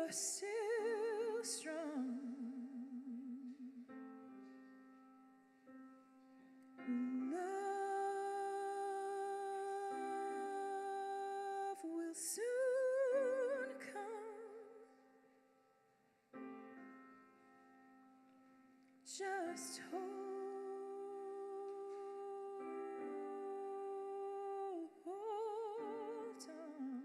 are still strong. Love will soon come. Just hold on.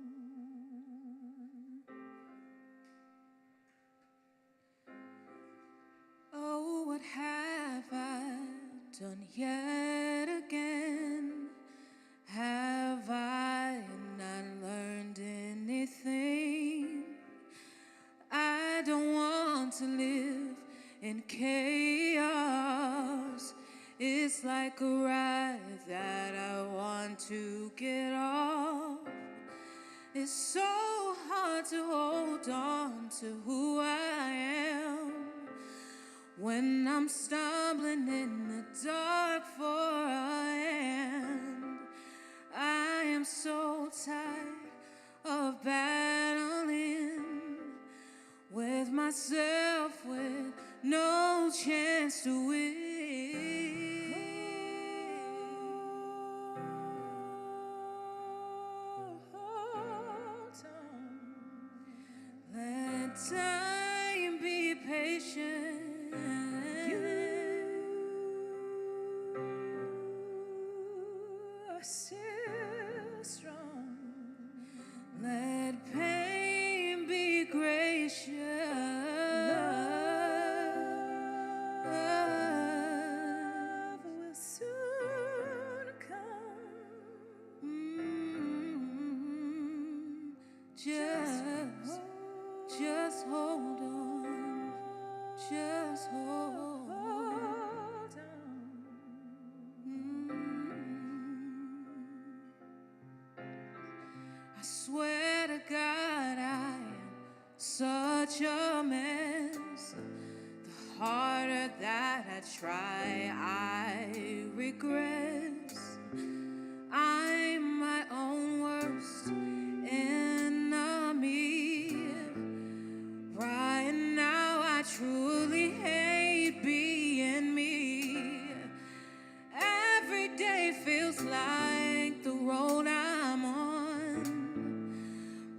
Oh, what have I done yet again? Have I not learned anything? I don't want to live in chaos. It's like a ride that I want to get off. It's so hard to hold on to who I am when I'm stumbling in the dark for a hand. I am so tired of battling with myself with no chance to win. Hold on. Let time be patient. You are still strong. Let pain be gracious. Love will soon come. Just hold on. Just hold on. I swear to God, I am such a mess. The harder that I try, I regress. I'm my own worst enemy. Right now, I truly hate being me. Every day feels like the road I'm on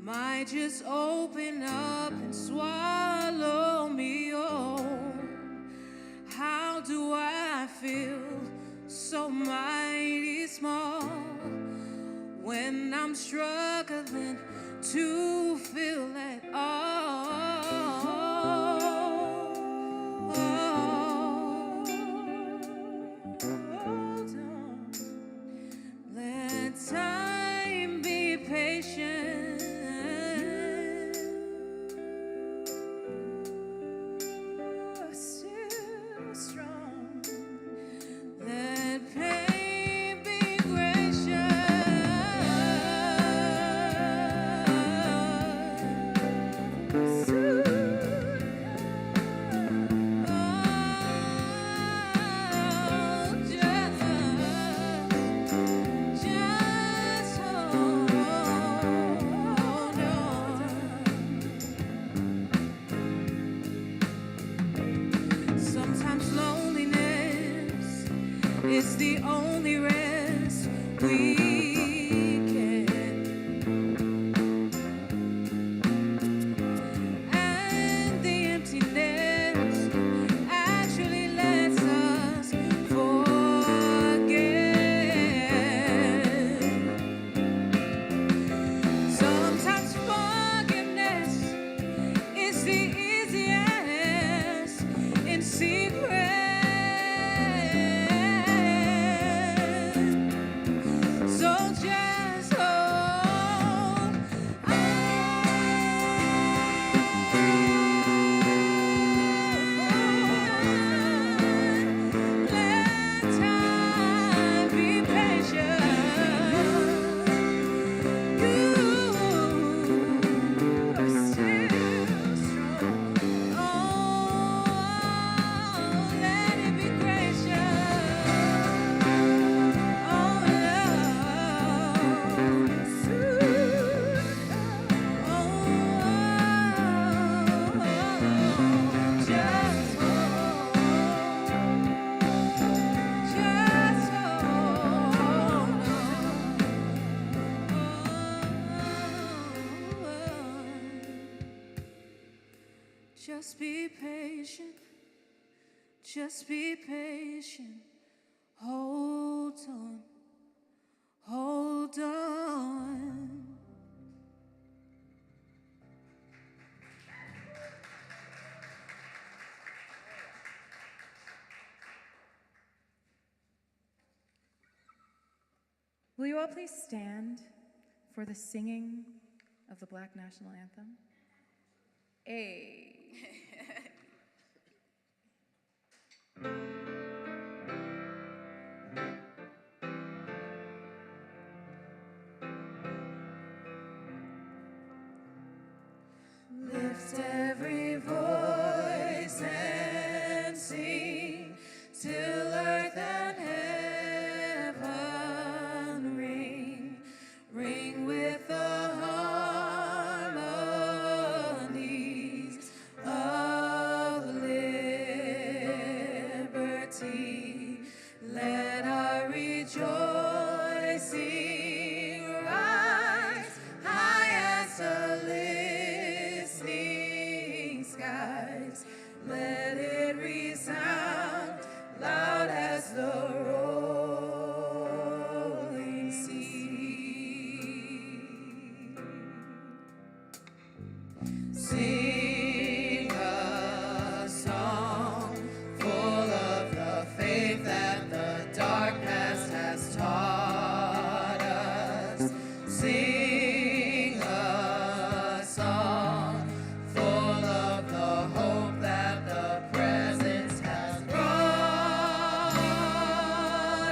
might just open up and swallow me whole. How do I feel so mighty small when I'm struggling to feel at all? Hold on. Let time be patient. You're still strong. Let pain be gracious. Soon come. Oh, just hold on. Sometimes loneliness is the only rest we get. And the emptiness actually lets us forget. Sometimes forgiveness is the easiest in secret. Just be patient. Just be patient. Hold on. Hold on. Will you all please stand for the singing of the Black National Anthem? Lift every voice and sing till earth and heaven ring, ring with the harmonies of liberty. Let our rejoicing rise high as the listening skies. Let it resound loud as the rolling sea. Sing a song full of the faith that the dark past has taught us. Sing a song full of the hope that the presence has brought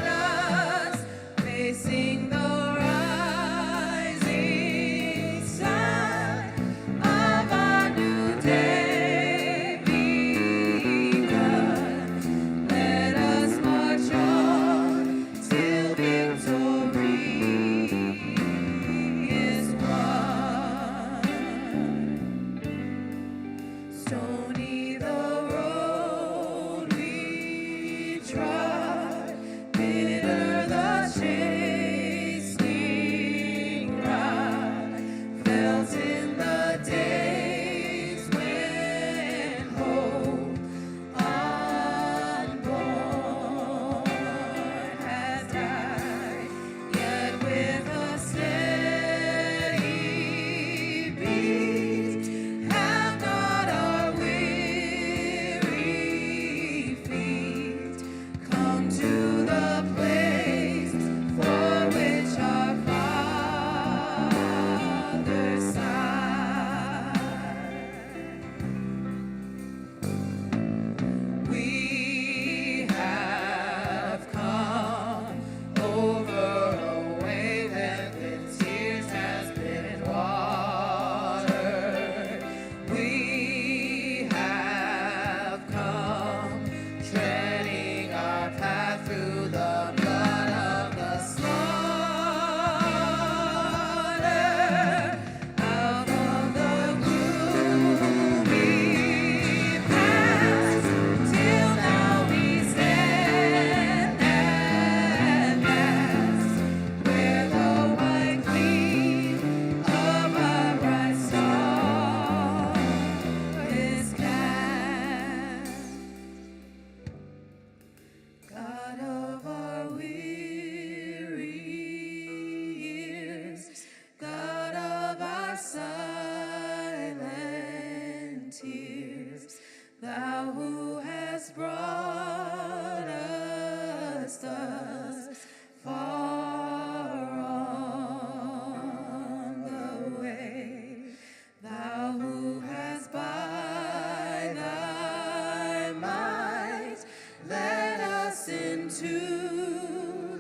us. Facing the rising sun of a new day begun. Let us march on till victory is won. Stony the road we trod, bitter the chastening rod, felt in the days when hope unborn has died, yet with a steady beat have not our weary feet come to the place for which our fathers sighed. We have come over a way that with tears has been watered. We have come treading our path through the blood of the slaughter. Out of the gloomy past, till now we stand at last, where the white gleam of a bright star is cast. God of our weary years, God of our silent tears, Thou who hast brought us thus far on the way, Thou who hast by Thy might led us into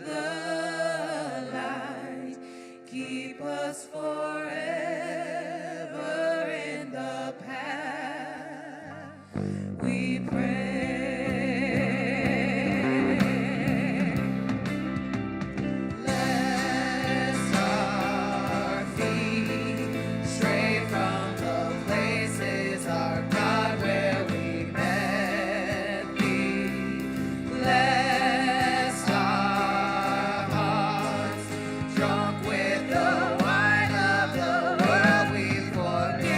the light, keep us forever in the path we pray. Lest our feet stray from the places, our God, where we met Thee. Lest our hearts, drunk with the wine of the world, we forget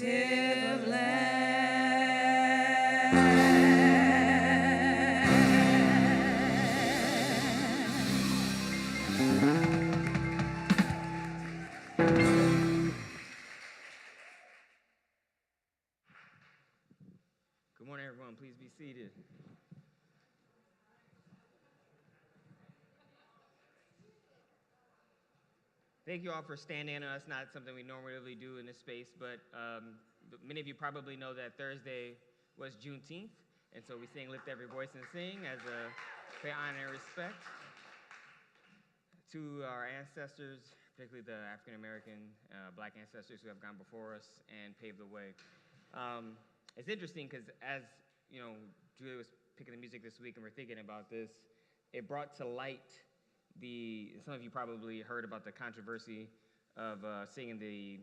of land. Good morning, everyone. Please be seated. Thank you all for standing. I know that's not something we normally do in this space, but many of you probably know that Thursday was Juneteenth, and so we sing Lift Every Voice and Sing as a pay honor and respect to our ancestors, particularly the African-American, Black ancestors who have gone before us and paved the way. It's interesting because as, you know, Julia was picking the music this week and we're thinking about this, it brought to light some of you probably heard about the controversy of singing the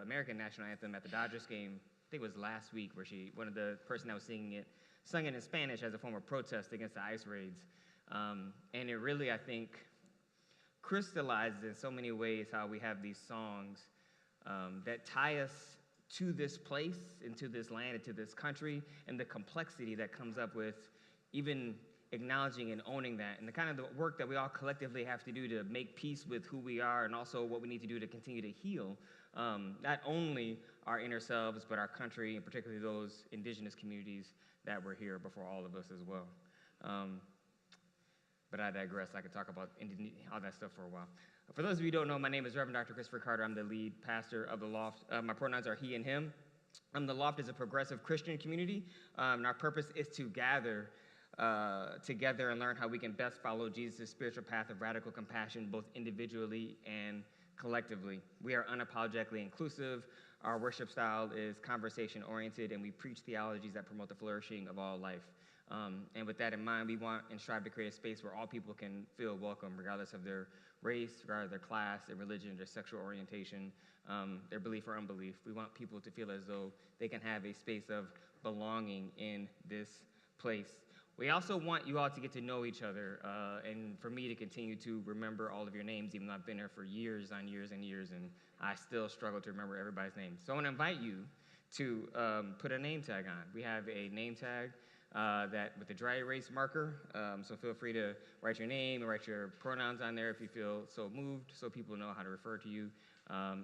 American national anthem at the Dodgers game. I think it was last week where one of the person that was singing it, sung it in Spanish as a form of protest against the ICE raids. And it really, I think, crystallizes in so many ways how we have these songs that tie us to this place, into this land, into this country, and the complexity that comes up with even acknowledging and owning that, and the kind of the work that we all collectively have to do to make peace with who we are, and also what we need to do to continue to heal not only our inner selves, but our country, and particularly those indigenous communities that were here before all of us as well. But I digress. I could talk about all that stuff for a while. For those of you who don't know, my name is Reverend Dr. Christopher Carter. I'm the lead pastor of the LOFT. My pronouns are he and him. The LOFT is a progressive Christian community, and our purpose is to gather together and learn how we can best follow Jesus' spiritual path of radical compassion, both individually and collectively. We are unapologetically inclusive. Our worship style is conversation-oriented, and we preach theologies that promote the flourishing of all life. And with that in mind, we want and strive to create a space where all people can feel welcome, regardless of their race, regardless of their class, their religion, their sexual orientation, their belief or unbelief. We want people to feel as though they can have a space of belonging in this place. We also want you all to get to know each other, and for me to continue to remember all of your names, even though I've been here for years on years and years, and I still struggle to remember everybody's name. So I want to invite you to put a name tag on. We have a name tag that with a dry erase marker, so feel free to write your name and write your pronouns on there if you feel so moved, so people know how to refer to you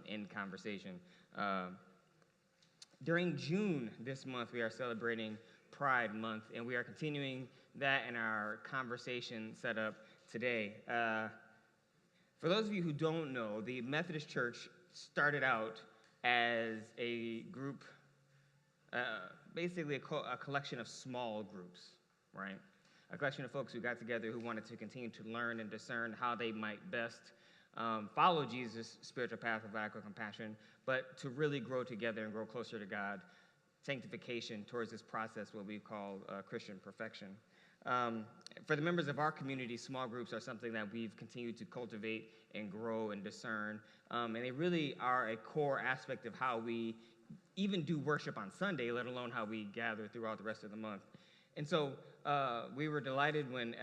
in conversation. During June this month, we are celebrating Pride Month, and we are continuing that in our conversation set up today. For those of you who don't know, the Methodist Church started out as a group, basically a collection of small groups, right? A collection of folks who got together who wanted to continue to learn and discern how they might best follow Jesus' spiritual path of radical compassion, but to really grow together and grow closer to God, sanctification towards this process, what we call Christian perfection. For the members of our community, small groups are something that we've continued to cultivate and grow and discern, and they really are a core aspect of how we even do worship on Sunday, let alone how we gather throughout the rest of the month. And so we were delighted when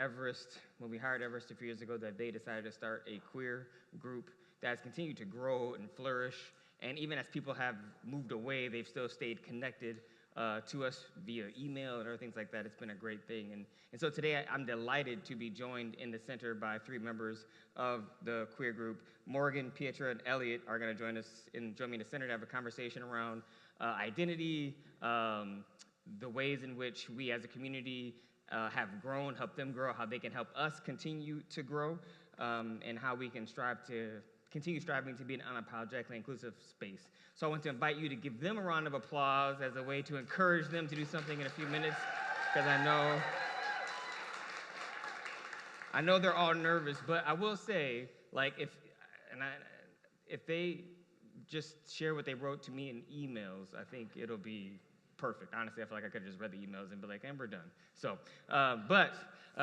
we hired Everest a few years ago, that they decided to start a queer group that has continued to grow and flourish. And even as people have moved away, they've still stayed connected to us via email and other things like that. It's been a great thing. And so today I'm delighted to be joined in the center by three members of the queer group. Morgan, Pietra, and Elliot are going to join me in the center to have a conversation around identity, the ways in which we as a community have grown, help them grow, how they can help us continue to grow, and how we can continue striving to be an unapologetically inclusive space. So I want to invite you to give them a round of applause as a way to encourage them to do something in a few minutes, because I know they're all nervous, but I will say, like, if they just share what they wrote to me in emails, I think it'll be perfect. Honestly, I feel like I could have just read the emails and be like, and we're done. So, but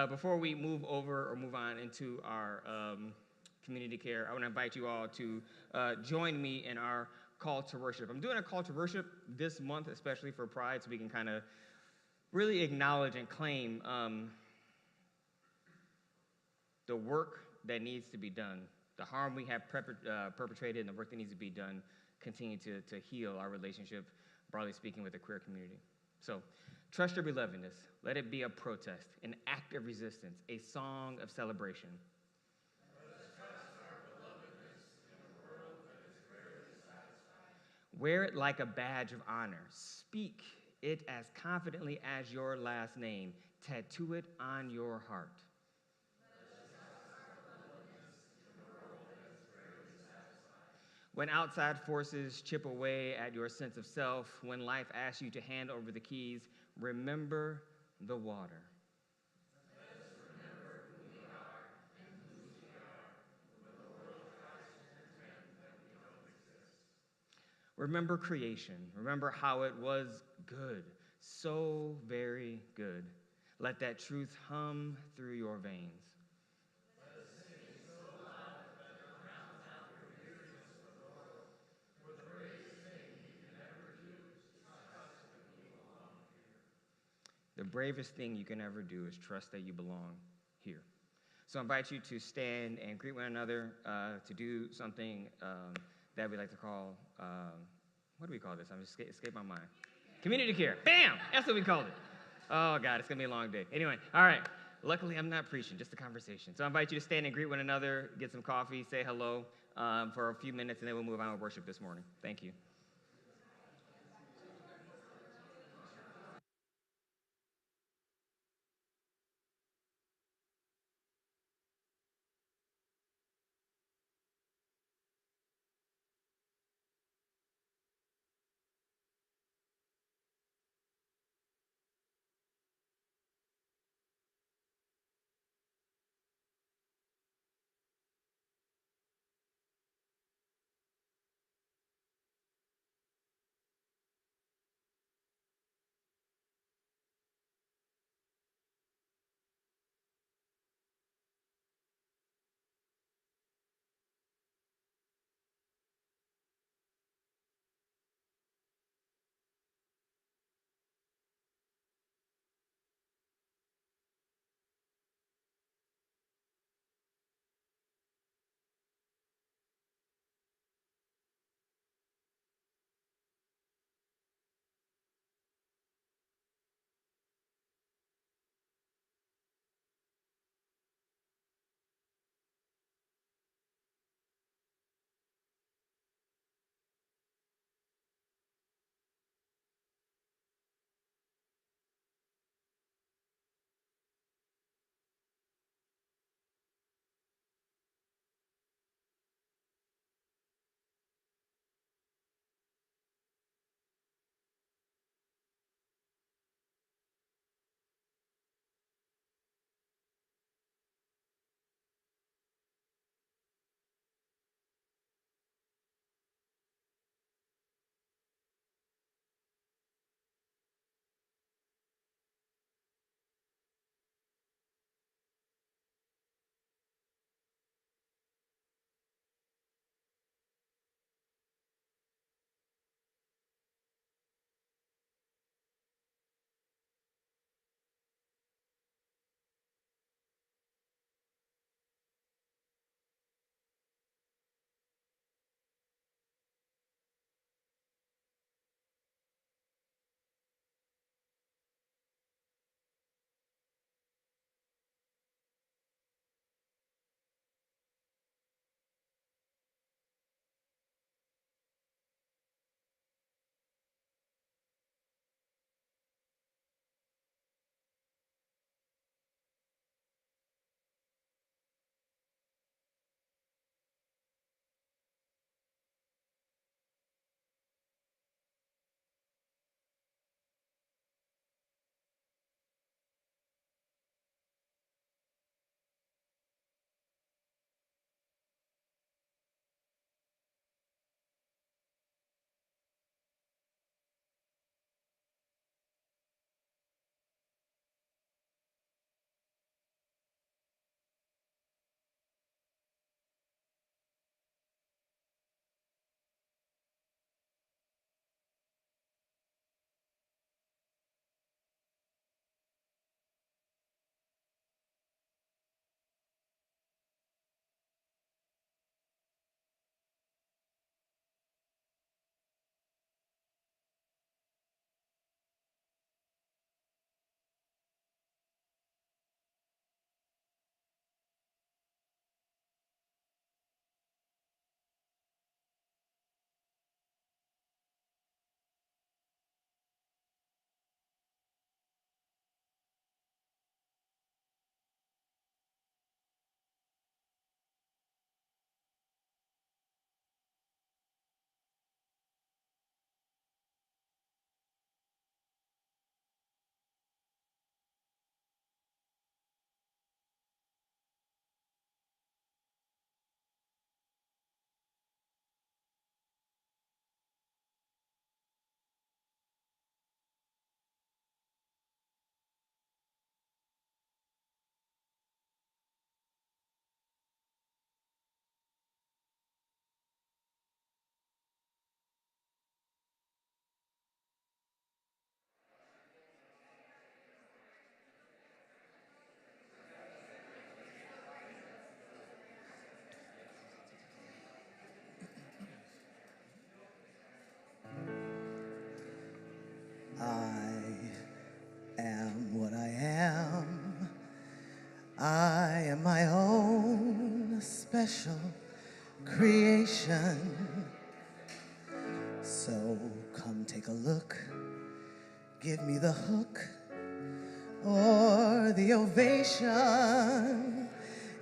before we move on into our community care, I want to invite you all to join me in our call to worship. I'm doing a call to worship this month, especially for Pride, so we can kind of really acknowledge and claim the work that needs to be done the harm we have perpetrated and the work that needs to be done continue to heal our relationship, broadly speaking, with the queer community. So, trust your belovedness. Let it be a protest, an act of resistance, a song of celebration. Let us trust our belovedness in a world that is rarely satisfied. Wear it like a badge of honor. Speak it as confidently as your last name. Tattoo it on your heart. When outside forces chip away at your sense of self, when life asks you to hand over the keys, remember the water. Let us remember who we are and whose we are, when the world tries to pretend that we don't exist. Remember creation. Remember how it was good, so very good. Let that truth hum through your veins. The bravest thing you can ever do is trust that you belong here. So I invite you to stand and greet one another, to do something that we like to call, what do we call this? I'm just escape my mind. Community care. Bam! That's what we call it. Oh, God, it's going to be a long day. Anyway, all right. Luckily, I'm not preaching, just a conversation. So I invite you to stand and greet one another, get some coffee, say hello for a few minutes, and then we'll move on with worship this morning. Thank you. salvation. So come take a look, give me the hook or the ovation.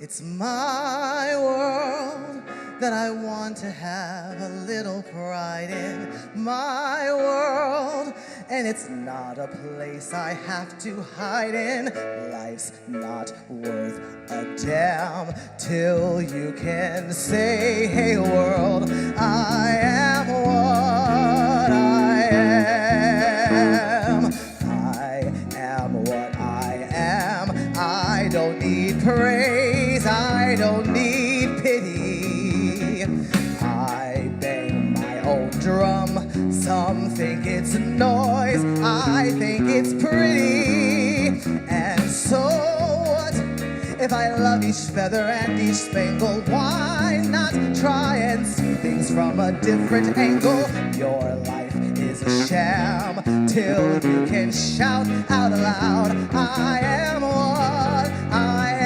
It's my world that I want to have a little pride in. My world, and it's not a place I have to hide in. Life's not worth a damn till you can say, hey world, I am what I am. I am what I am. I don't need praise, I don't need pity. I bang my own drum. Some think it's noise, I think it's pretty. And so what if I love each feather and each spangle? Why not try and see things from a different angle? Your life is a sham till you can shout out loud, I am what I am.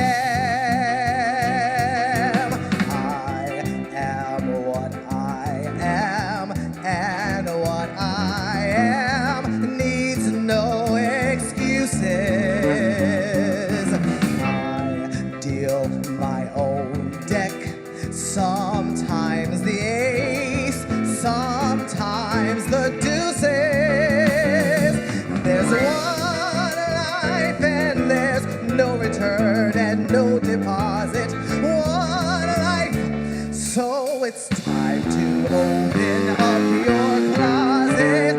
I am what I am, and what I am needs no excuses. I deal my own deck, sometimes the ace, sometimes the deuces. There's one life and there's no return and no deposit. One life, so it's time to open up your closet.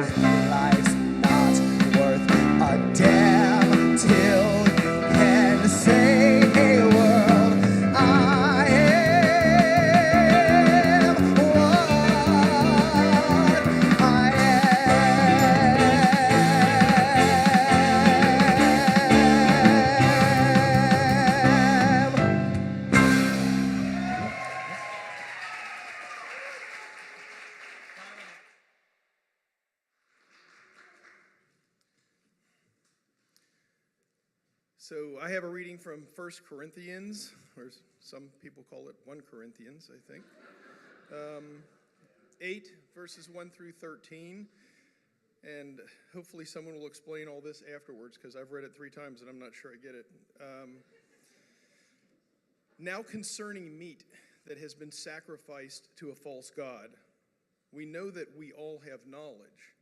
Life's not worth a damn till you can say, hey world, I am what I am. So I have a reading from 1 Corinthians, or some people call it 1 Corinthians, I think. 8, verses 1 through 13. And hopefully someone will explain all this afterwards, because I've read it 3 times and I'm not sure I get it. Now concerning meat that has been sacrificed to a false god, we know that we all have knowledge.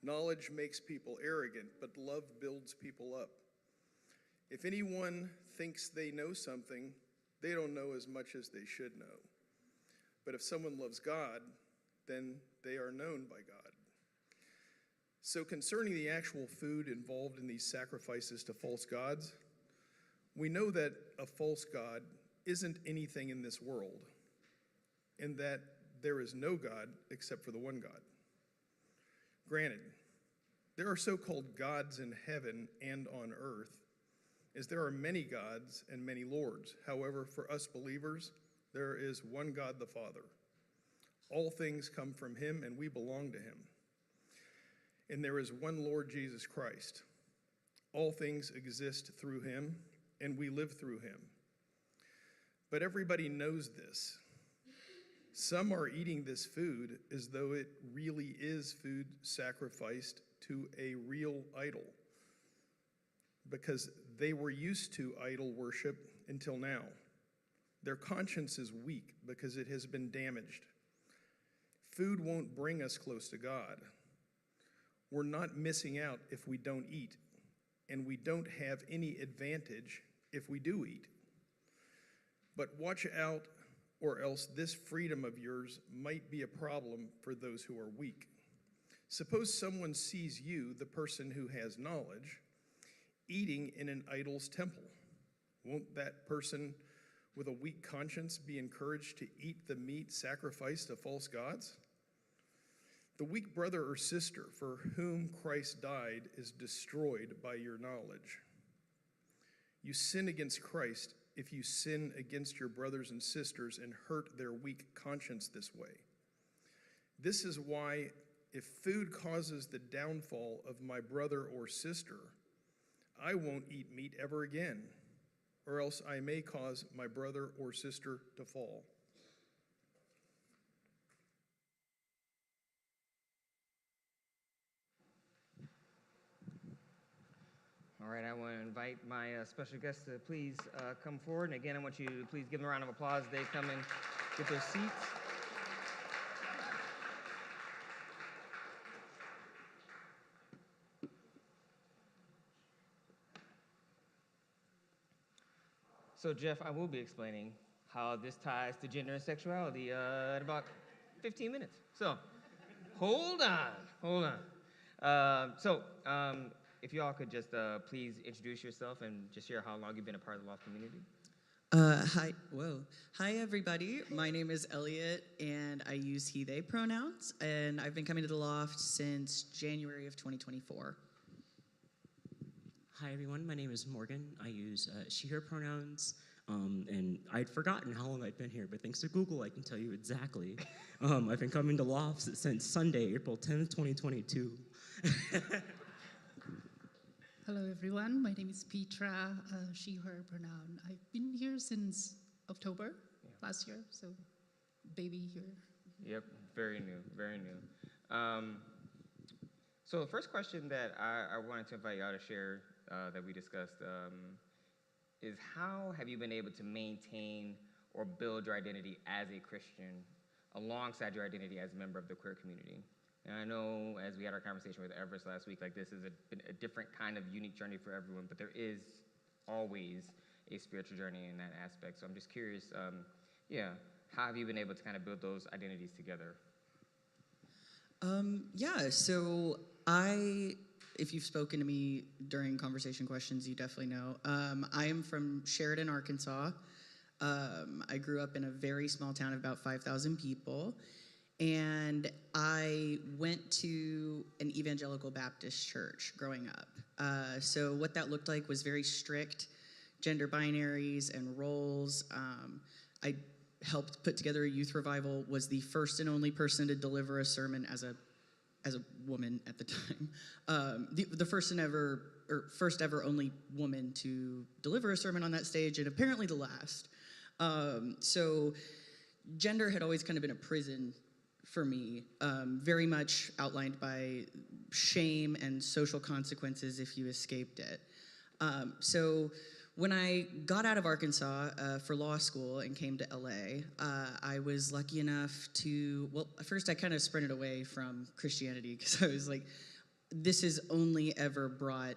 Knowledge makes people arrogant, but love builds people up. If anyone thinks they know something, they don't know as much as they should know. But if someone loves God, then they are known by God. So concerning the actual food involved in these sacrifices to false gods, we know that a false god isn't anything in this world, and that there is no God except for the one God. Granted, there are so-called gods in heaven and on earth, as there are many gods and many lords. However, for us believers, there is one God the Father. All things come from him, and we belong to him. And there is one Lord Jesus Christ. All things exist through him, and we live through him. But everybody knows this. Some are eating this food as though it really is food sacrificed to a real idol, because they were used to idol worship until now. Their conscience is weak because it has been damaged. Food won't bring us close to God. We're not missing out if we don't eat, and we don't have any advantage if we do eat. But watch out, or else this freedom of yours might be a problem for those who are weak. Suppose someone sees you, the person who has knowledge, eating in an idol's temple. Won't that person with a weak conscience be encouraged to eat the meat sacrificed to false gods? The weak brother or sister for whom Christ died is destroyed by your knowledge. You sin against Christ if you sin against your brothers and sisters and hurt their weak conscience this way. This is why, if food causes the downfall of my brother or sister, I won't eat meat ever again, or else I may cause my brother or sister to fall. All right, I want to invite my special guests to please come forward. And again, I want you to please give them a round of applause as they come and get their seats. So, Jeff, I will be explaining how this ties to gender and sexuality in about 15 minutes. So, hold on. If you all could just please introduce yourself and just share how long you've been a part of the LOFT community. Hi, everybody. My name is Elliot, and I use he, they pronouns, and I've been coming to the LOFT since January of 2024. Hi, everyone. My name is Morgan. I use she, her pronouns, and I'd forgotten how long I'd been here, but thanks to Google, I can tell you exactly. I've been coming to LOFT since Sunday, April 10th, 2022. Hello, everyone. My name is Petra, she, her pronoun. I've been here since October last year, so baby here. Yep, very new. So the first question that I wanted to invite y'all to share that we discussed is how have you been able to maintain or build your identity as a Christian alongside your identity as a member of the queer community? And I know as we had our conversation with Everest last week, like this is a different kind of unique journey for everyone, but there is always a spiritual journey in that aspect. So I'm just curious, how have you been able to kind of build those identities together? So if you've spoken to me during conversation questions, you definitely know. I am from Sheridan, Arkansas. I grew up in a very small town of about 5,000 people. And I went to an evangelical Baptist church growing up. So what that looked like was very strict gender binaries and roles. I helped put together a youth revival, was the first and only person to deliver a sermon as a woman at the time. The first ever only woman to deliver a sermon on that stage, and apparently the last. So gender had always kind of been a prison for me, very much outlined by shame and social consequences if you escaped it. So when I got out of Arkansas for law school and came to LA, I was lucky enough to, at first I kind of sprinted away from Christianity because I was like, this has only ever brought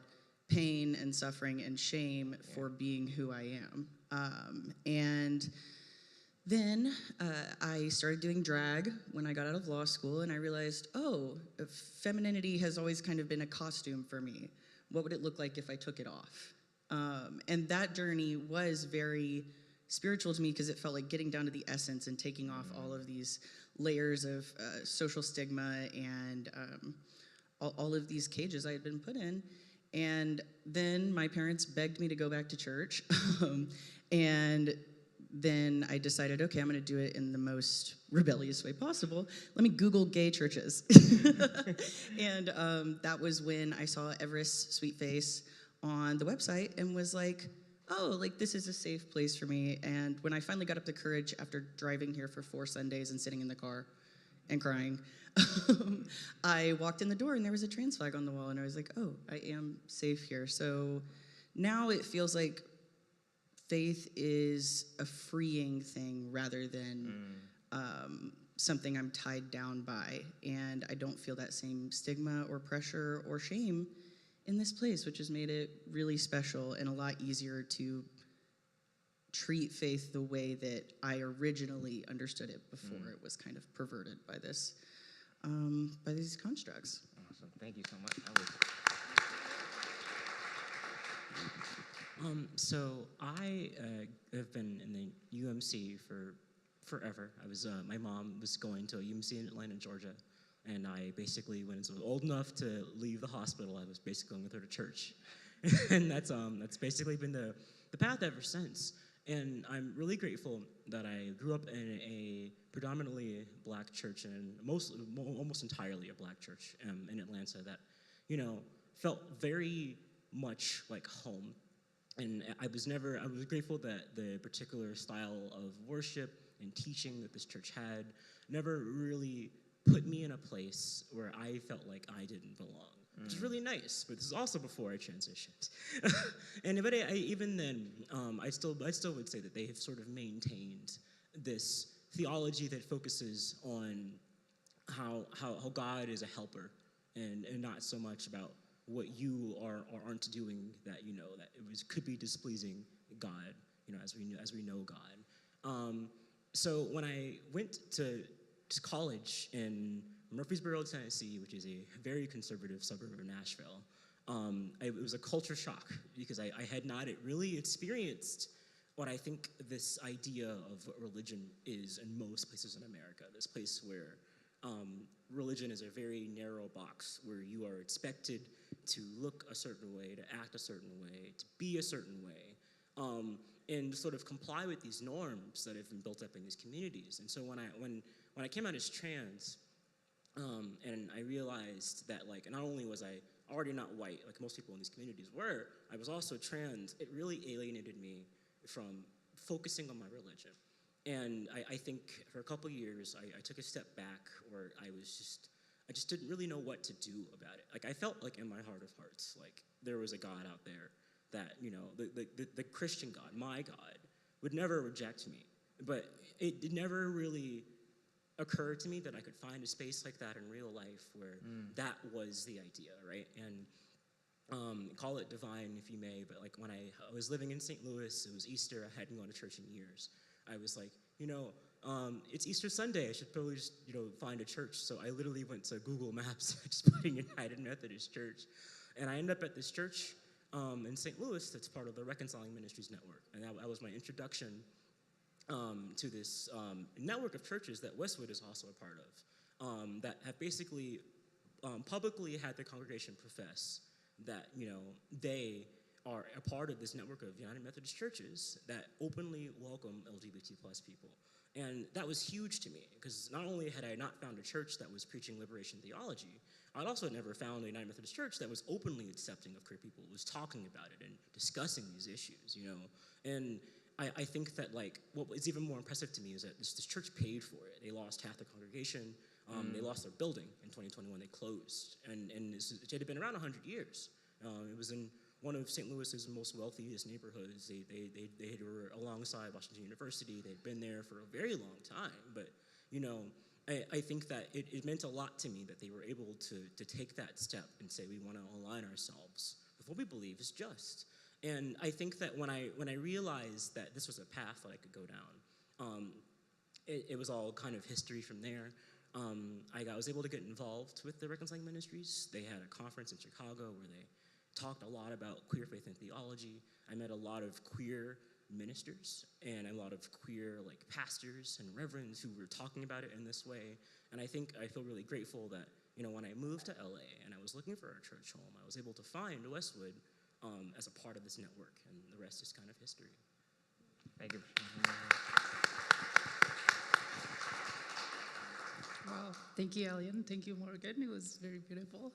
pain and suffering and shame for being who I am. And then I started doing drag when I got out of law school, and I realized, femininity has always kind of been a costume for me. What would it look like if I took it off? And that journey was very spiritual to me because it felt like getting down to the essence and taking off all of these layers of social stigma and all of these cages I had been put in. And then my parents begged me to go back to church, and then I decided, okay, I'm going to do it in the most rebellious way possible. Let me Google gay churches. And that was when I saw Everest's Sweet Face on the website and was like, this is a safe place for me. And when I finally got up the courage after driving here for 4 Sundays and sitting in the car and crying, I walked in the door and there was a trans flag on the wall, and I was like, I am safe here. So now it feels like faith is a freeing thing rather than something I'm tied down by. And I don't feel that same stigma or pressure or shame in this place, which has made it really special and a lot easier to treat faith the way that I originally understood it before it was kind of perverted by this, by these constructs. Awesome. Thank you so much. So I have been in the UMC for forever. My mom was going to a UMC in Atlanta, Georgia, and I basically, when I was old enough to leave the hospital, I was basically going with her to church. And that's basically been the path ever since. And I'm really grateful that I grew up in a predominantly black church, and almost entirely a black church in Atlanta that, felt very much like home. And I was grateful that the particular style of worship and teaching that this church had never really put me in a place where I felt like I didn't belong. which is really nice, but this is also before I transitioned. But even then, I still would say that they have sort of maintained this theology that focuses on how God is a helper and not so much about what you are or aren't doing that that could be displeasing God, as we know God. So when I went to college in Murfreesboro, Tennessee, which is a very conservative suburb of Nashville, it was a culture shock because I had not really experienced what I think this idea of what religion is in most places in America. This place where religion is a very narrow box where you are expected to look a certain way, to act a certain way, to be a certain way, and sort of comply with these norms that have been built up in these communities. And so when I came out as trans, and I realized that not only was I already not white like most people in these communities were, I was also trans, it really alienated me from focusing on my religion. And I think for a couple years, I took a step back where I just didn't really know what to do about it. I felt like in my heart of hearts, there was a God out there that, the Christian God, my God, would never reject me. But it never really occurred to me that I could find a space like that in real life where that was the idea, right? And call it divine if you may, but when I was living in St. Louis, it was Easter, I hadn't gone to church in years. I was like, it's Easter Sunday, I should probably just, find a church. So I literally went to Google Maps, just putting United Methodist Church. And I ended up at this church in St. Louis that's part of the Reconciling Ministries Network. And that was my introduction to this network of churches that Westwood is also a part of, that have basically publicly had their congregation profess that, they are a part of this network of United Methodist churches that openly welcome LGBT plus people. And that was huge to me, because not only had I not found a church that was preaching liberation theology, I'd also never found a United Methodist church that was openly accepting of queer people, was talking about it and discussing these issues, And I think that what was even more impressive to me is that this church paid for it. They lost half the congregation. They lost their building in 2021. They closed, and it had been around 100 years. It was in one of St. Louis's most wealthiest neighborhoods. They were alongside Washington University. They'd been there for a very long time. But I think that it meant a lot to me that they were able to take that step and say we want to align ourselves with what we believe is just. And I think that when I realized that this was a path that I could go down, it was all kind of history from there. I was able to get involved with the Reconciling Ministries. They had a conference in Chicago where they talked a lot about queer faith and theology. I met a lot of queer ministers and a lot of queer pastors and reverends who were talking about it in this way. And I feel really grateful that when I moved to LA and I was looking for a church home, I was able to find Westwood as a part of this network, and the rest is kind of history. Thank you. Wow, thank you, Elian. Thank you, Morgan. It was very beautiful.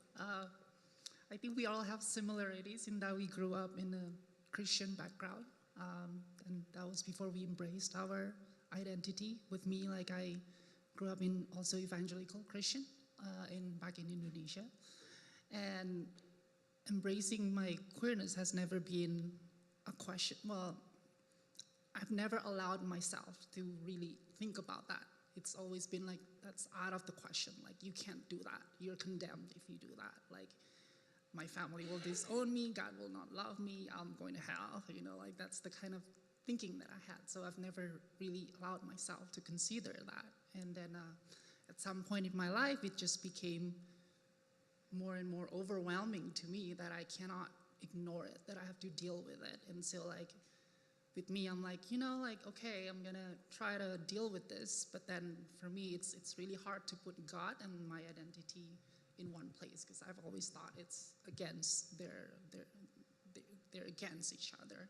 I think we all have similarities in that we grew up in a Christian background, and that was before we embraced our identity. With me, I grew up in also evangelical Christian back in Indonesia, and embracing my queerness has never been a question. Well, I've never allowed myself to really think about that. It's always been that's out of the question. You can't do that. You're condemned if you do that. My family will disown me. God will not love me. I'm going to hell. That's the kind of thinking that I had. So I've never really allowed myself to consider that. And then at some point in my life, it just became more and more overwhelming to me that I cannot ignore it, that I have to deal with it. And so with me, I'm okay, I'm gonna try to deal with this. But then for me, it's really hard to put God and my identity in one place, because I've always thought it's against they're against each other.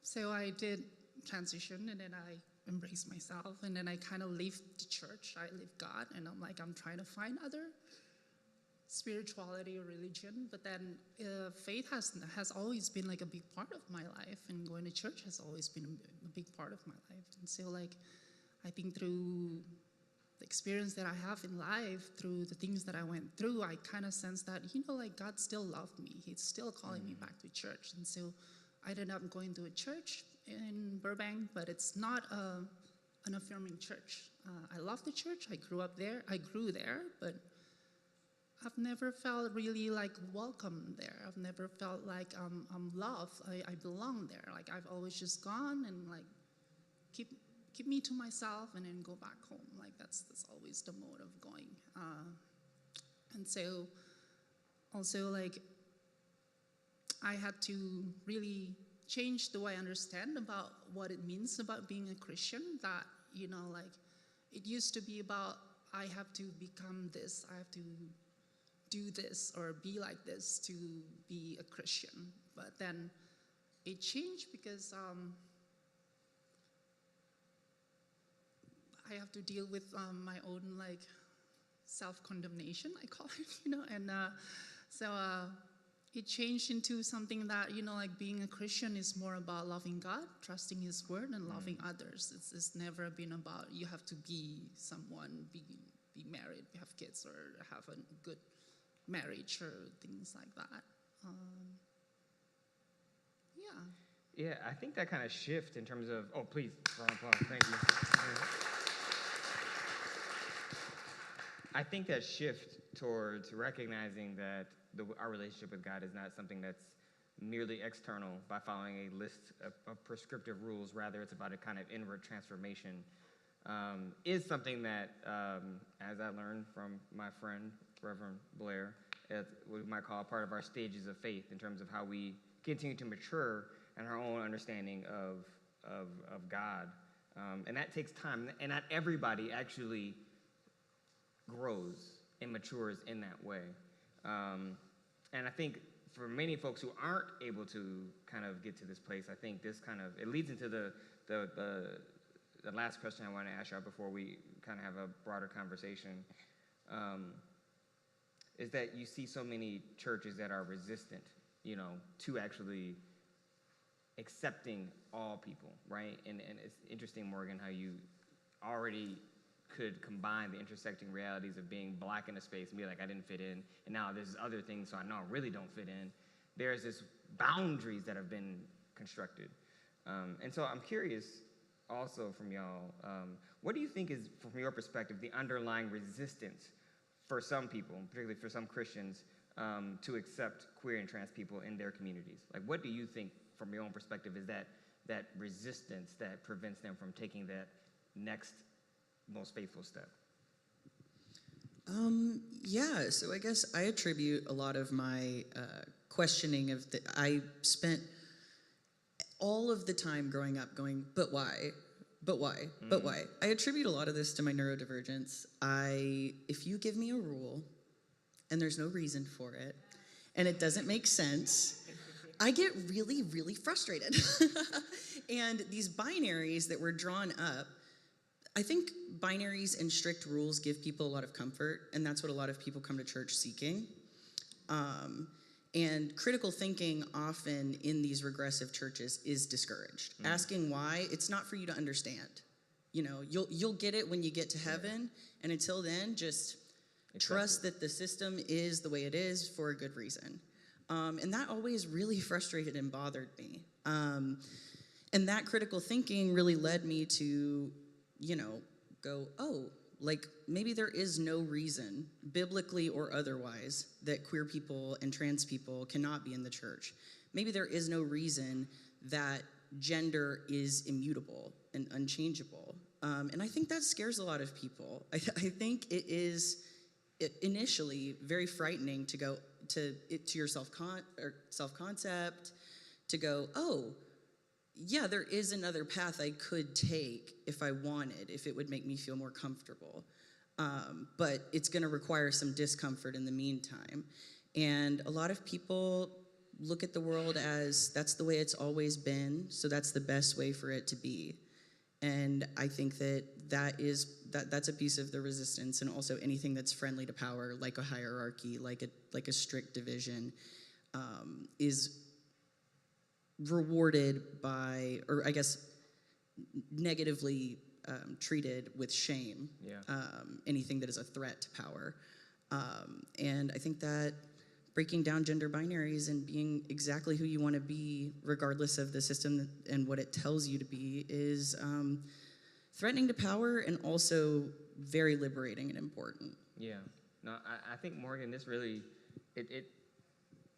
So I did transition, and then I embraced myself, and then I kind of left the church. I left God, and I'm trying to find other spirituality or religion. But then faith has always been a big part of my life, and going to church has always been a big part of my life. And so I think through the experience that I have in life, through the things that I went through, I kind of sense that, like God still loved me. He's still calling me back to church. And so I ended up going to a church in Burbank, but it's not an affirming church. I love the church. I grew up there. I grew there, but I've never felt really like welcome there. I've never felt like I'm loved. I belong there. Like I've always just gone and like keep me to myself and then go back home. Like that's always the mode of going. And so also like I had to really change the way I understand about what it means about being a Christian. That, like it used to be about I have to become this, I have to do this or be like this to be a Christian. But then it changed because I have to deal with my own like self-condemnation, I call it, and so it changed into something that, like being a Christian is more about loving God, trusting His word, and loving others. It's never been about you have to be someone, be married, have kids, or have a good marriage or things like that. Yeah, I think that kind of shift in terms of, oh, please, round of applause, thank you. I think that shift towards recognizing that our relationship with God is not something that's merely external by following a list of prescriptive rules. Rather, it's about a kind of inward transformation, is something that, as I learned from my friend, Reverend Blair, we might call part of our stages of faith in terms of how we continue to mature in our own understanding of God. And that takes time, and not everybody actually grows and matures in that way. And I think for many folks who aren't able to kind of get to this place, I think this kind of, it leads into the last question I want to ask y'all before we kind of have a broader conversation, is that you see so many churches that are resistant, to actually accepting all people, right? And it's interesting, Morgan, how you already could combine the intersecting realities of being black in a space and be like, I didn't fit in, and now there's other things, so I know I really don't fit in. There's this boundaries that have been constructed. And so I'm curious also from y'all, what do you think is, from your perspective, the underlying resistance for some people, particularly for some Christians, to accept queer and trans people in their communities? Like, what do you think, from your own perspective, is that resistance that prevents them from taking that next most faithful step? Yeah, so I guess I attribute a lot of my questioning of I spent all of the time growing up going, but why? But why? But why? I attribute a lot of this to my neurodivergence. If you give me a rule and there's no reason for it and it doesn't make sense, I get really, really frustrated. And these binaries that were drawn up, I think binaries and strict rules give people a lot of comfort, and that's what a lot of people come to church seeking. And critical thinking often in these regressive churches is discouraged. Asking why, it's not for you to understand. You'll get it when you get to heaven, and until then, just trust that the system is the way it is for a good reason. And that always really frustrated and bothered me. And that critical thinking really led me to go, like maybe there is no reason, biblically or otherwise, that queer people and trans people cannot be in the church. Maybe there is no reason that gender is immutable and unchangeable. And I think that scares a lot of people. I think it is initially very frightening to go to your self-concept, to go, yeah, there is another path I could take if I wanted, if it would make me feel more comfortable. But it's going to require some discomfort in the meantime. And a lot of people look at the world as that's the way it's always been, so that's the best way for it to be. And I think that's a piece of the resistance, and also anything that's friendly to power, like a hierarchy, like a strict division, is rewarded by, or I guess negatively treated with shame. Yeah. Anything that is a threat to power. And I think that breaking down gender binaries and being exactly who you want to be, regardless of the system and what it tells you to be, is threatening to power and also very liberating and important. Yeah. No, I think, Morgan, this really,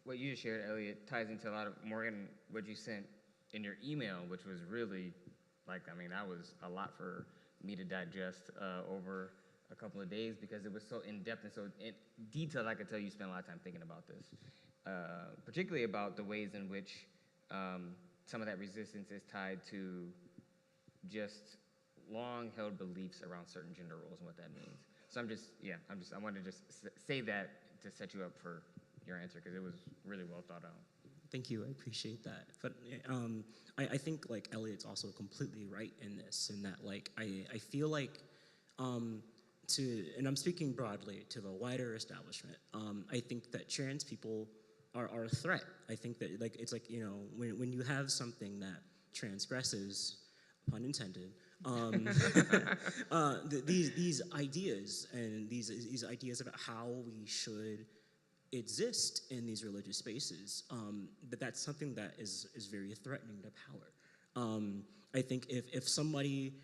what you just shared, Elliot, ties into a lot of, Morgan, what you sent in your email, which was really, like, I mean, that was a lot for me to digest over a couple of days, because it was so in-depth and so in detailed. I could tell you spent a lot of time thinking about this, particularly about the ways in which some of that resistance is tied to just long-held beliefs around certain gender roles and what that means. So I wanted to just say that to set you up for your answer, because it was really well thought out. Thank you, I appreciate that. But I think, like, Elliot's also completely right in this, in that, like, I feel like, and I'm speaking broadly to the wider establishment, I think that trans people are a threat. I think that, like, it's like, you know, when you have something that transgresses, pun intended, these ideas and these ideas about how we should exist in these religious spaces, that's something that is very threatening to power. I think if somebody,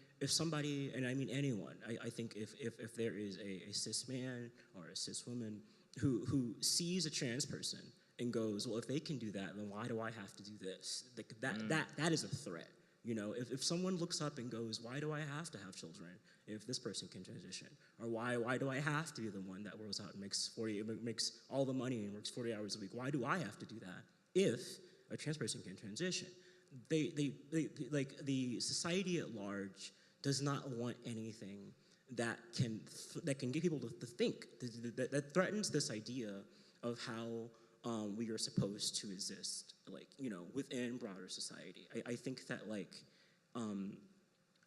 and I mean anyone, I think if there is a cis man or a cis woman who sees a trans person and goes, well, if they can do that, then why do I have to do this? Like, that is a threat. You know, if someone looks up and goes, why do I have to have children if this person can transition? Or why do I have to be the one that goes out and makes all the money and works 40 hours a week? Why do I have to do that if a trans person can transition? They like, the society at large does not want anything that can get people to think, that threatens this idea of how we are supposed to exist, like, you know, within broader society. I think that, like, and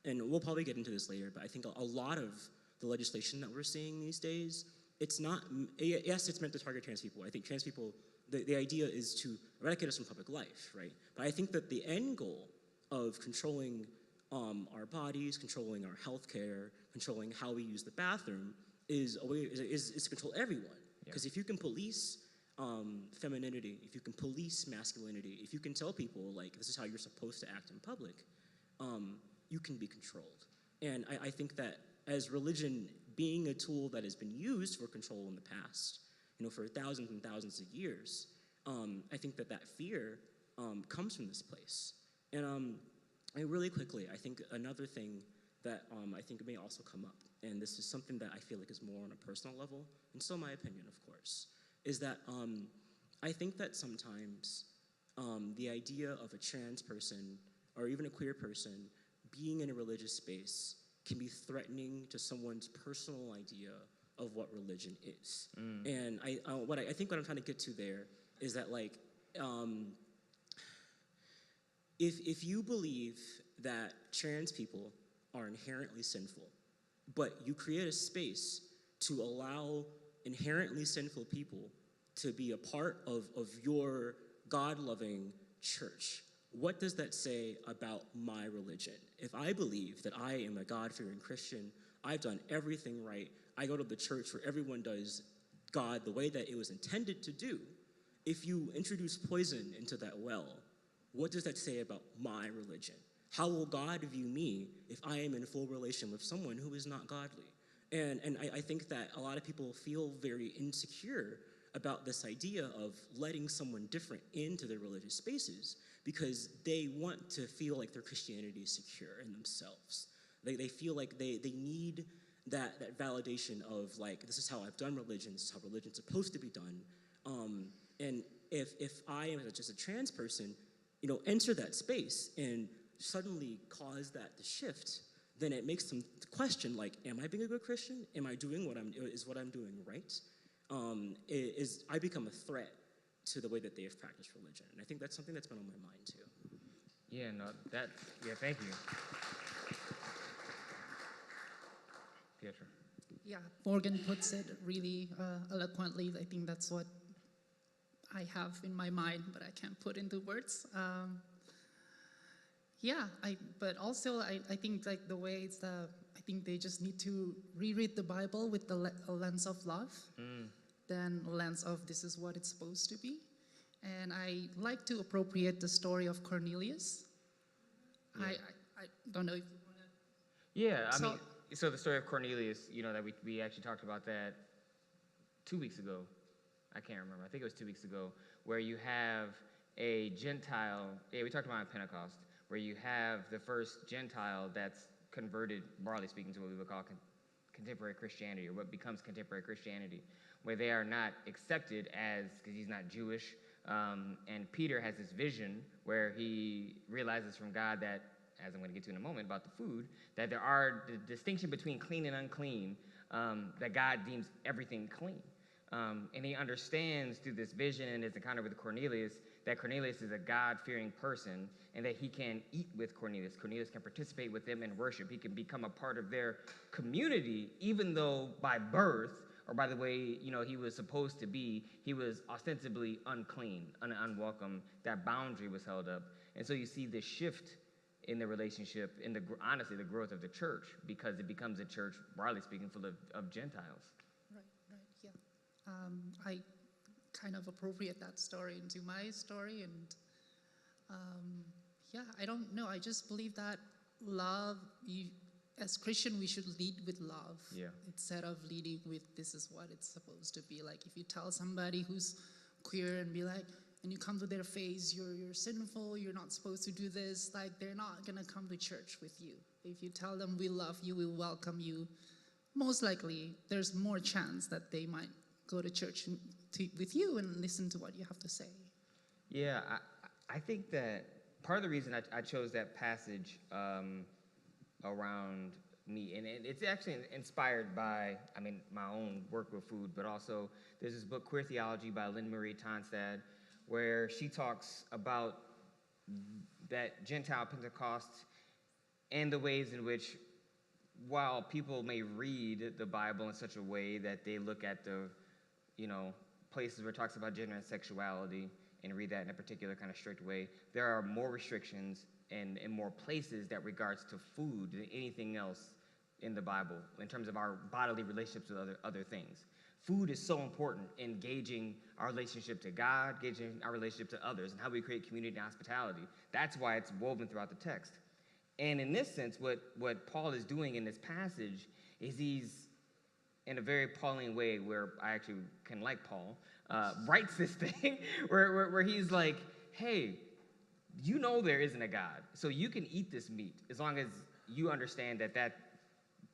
we'll probably get into this later, but I think a lot of the legislation that we're seeing these days, it's not, yes, it's meant to target trans people. I think trans people, the idea is to eradicate us from public life, right? But I think that the end goal of controlling our bodies, controlling our healthcare, controlling how we use the bathroom is to control everyone. Because if you can police femininity, if you can police masculinity, if you can tell people, like, this is how you're supposed to act in public, you can be controlled. And I think that as religion being a tool that has been used for control in the past, you know, for thousands and thousands of years, I think that fear comes from this place. And really quickly, I think another thing that I think may also come up, and this is something that I feel like is more on a personal level, and still my opinion, of course, is that I think that sometimes the idea of a trans person or even a queer person being in a religious space can be threatening to someone's personal idea of what religion is. And I think what I'm trying to get to there is that, like, if you believe that trans people are inherently sinful, but you create a space to allow inherently sinful people to be a part of your God-loving church, what does that say about my religion? If I believe that I am a God-fearing Christian, I've done everything right, I go to the church where everyone does God the way that it was intended to do, if you introduce poison into that well, what does that say about my religion? How will God view me if I am in full relation with someone who is not godly? And I think that a lot of people feel very insecure about this idea of letting someone different into their religious spaces because they want to feel like their Christianity is secure in themselves. They feel like they need that validation of, like, this is how I've done religion, this is how religion's supposed to be done. And if I am just a trans person, you know, enter that space and suddenly cause that to shift, then it makes them question, like, am I being a good Christian? Am I doing what I'm doing right? I become a threat to the way that they have practiced religion. And I think that's something that's been on my mind too. Thank you. Pietro. Yeah, Morgan puts it really eloquently. I think that's what I have in my mind, but I can't put into words. Yeah, but also I think like the way it's I think they just need to reread the Bible with the a lens of love, then a lens of this is what it's supposed to be. And I like to appropriate the story of Cornelius. Yeah. I don't know if you want to. Yeah, I So- mean, so the story of Cornelius, that we actually talked about that 2 weeks ago. I can't remember. I think it was 2 weeks ago, where you have a Gentile. Yeah, we talked about it on Pentecost, where you have the first Gentile that's converted, broadly speaking, to what we would call contemporary Christianity, or what becomes contemporary Christianity, where they are not accepted because he's not Jewish. And Peter has this vision where he realizes from God that, as I'm going to get to in a moment about the food, that there are the distinction between clean and unclean, that God deems everything clean. And he understands through this vision and his encounter with Cornelius that Cornelius is a God-fearing person and that he can eat with Cornelius. Cornelius can participate with them in worship. He can become a part of their community, even though by birth or by the way he was supposed to be, he was ostensibly unclean, unwelcome. That boundary was held up. And so you see this shift in the relationship, honestly, the growth of the church, because it becomes a church, broadly speaking, full of Gentiles. Right, yeah. I kind of appropriate that story into my story, and yeah, I don't know. I just believe that love, as Christian, we should lead with love, instead of leading with this is what it's supposed to be. Like if you tell somebody who's queer and be like, and you come to their face, you're sinful, you're not supposed to do this, like they're not gonna come to church with you. If you tell them we love you, we welcome you, most likely there's more chance that they might go to church with you and listen to what you have to say. Yeah, I think that part of the reason I chose that passage around meat, and it's actually inspired by, my own work with food, but also there's this book, Queer Theology, by Lynn Marie Tonstad, where she talks about that Gentile Pentecost and the ways in which, while people may read the Bible in such a way that they look at the, places where it talks about gender and sexuality and read that in a particular kind of strict way, there are more restrictions and more places that regards to food than anything else in the Bible in terms of our bodily relationships with other things. Food is so important in gauging our relationship to God, gauging our relationship to others, and how we create community and hospitality. That's why it's woven throughout the text. And in this sense, what Paul is doing in this passage is he's, in a very Pauline way, where I actually can like Paul, writes this thing where he's like, hey, there isn't a God, so you can eat this meat as long as you understand that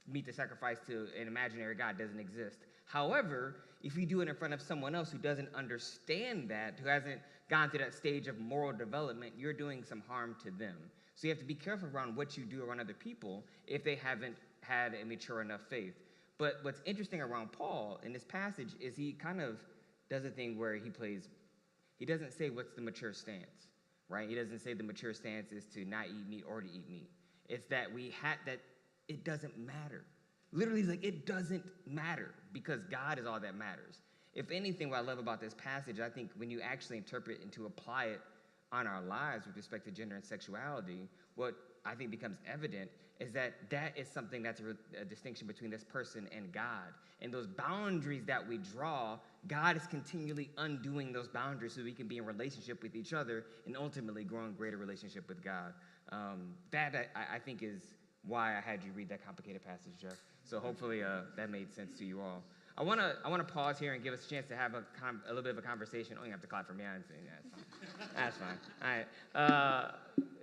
meat to sacrifice to an imaginary God doesn't exist. However, if you do it in front of someone else who doesn't understand that, who hasn't gone through that stage of moral development, you're doing some harm to them. So you have to be careful around what you do around other people if they haven't had a mature enough faith. But what's interesting around Paul in this passage is he kind of does a thing where he doesn't say what's the mature stance, right? He doesn't say the mature stance is to not eat meat or to eat meat. It's that that it doesn't matter. Literally, he's like, it doesn't matter because God is all that matters. If anything, what I love about this passage, I think when you actually interpret and to apply it on our lives with respect to gender and sexuality, what I think becomes evident is that is something that's a distinction between this person and God. And those boundaries that we draw, God is continually undoing those boundaries so we can be in relationship with each other and ultimately grow in greater relationship with God. That I think is why I had you read that complicated passage, Jeff. So hopefully that made sense to you all. I want to pause here and give us a chance to have a little bit of a conversation. Oh, you have to clap for me. That's fine. All right.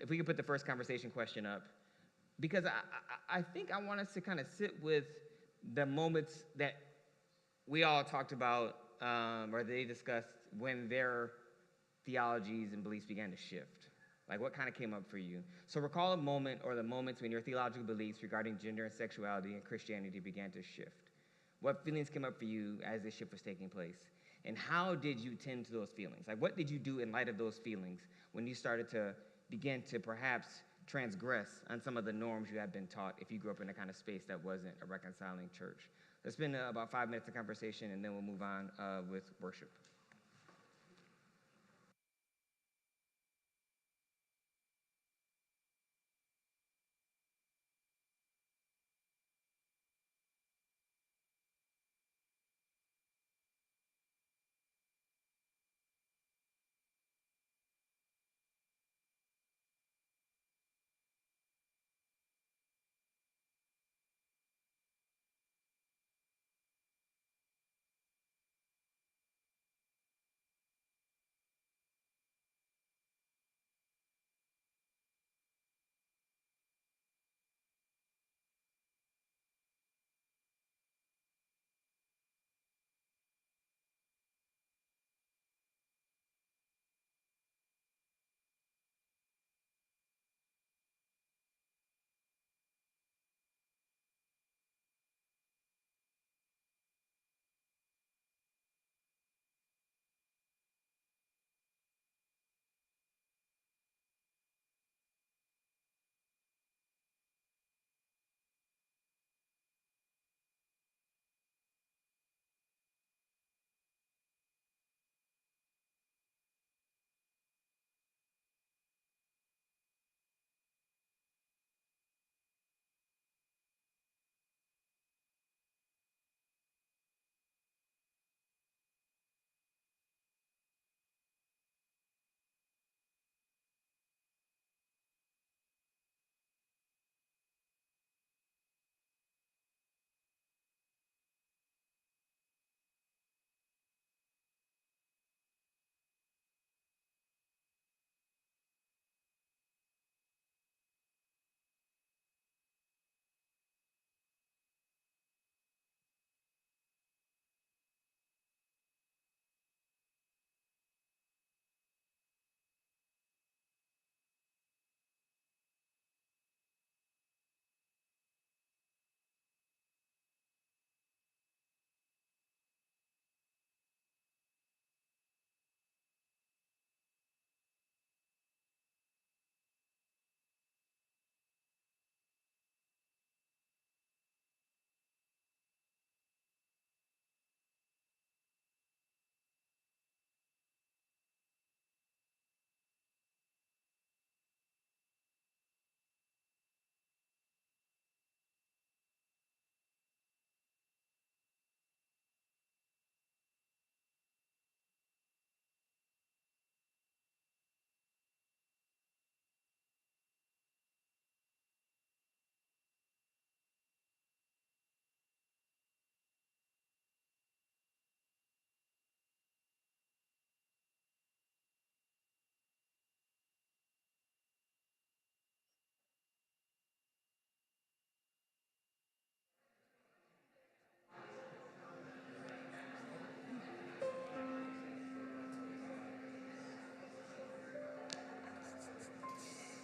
If we could put the first conversation question up. Because I think I want us to kind of sit with the moments that we all talked about or they discussed when their theologies and beliefs began to shift. Like what kind of came up for you? So recall a moment or the moments when your theological beliefs regarding gender and sexuality and Christianity began to shift. What feelings came up for you as this shift was taking place? And how did you tend to those feelings? Like what did you do in light of those feelings when you started to begin to perhaps transgress on some of the norms you had been taught if you grew up in a kind of space that wasn't a reconciling church? Let's spend about 5 minutes of conversation and then we'll move on with worship.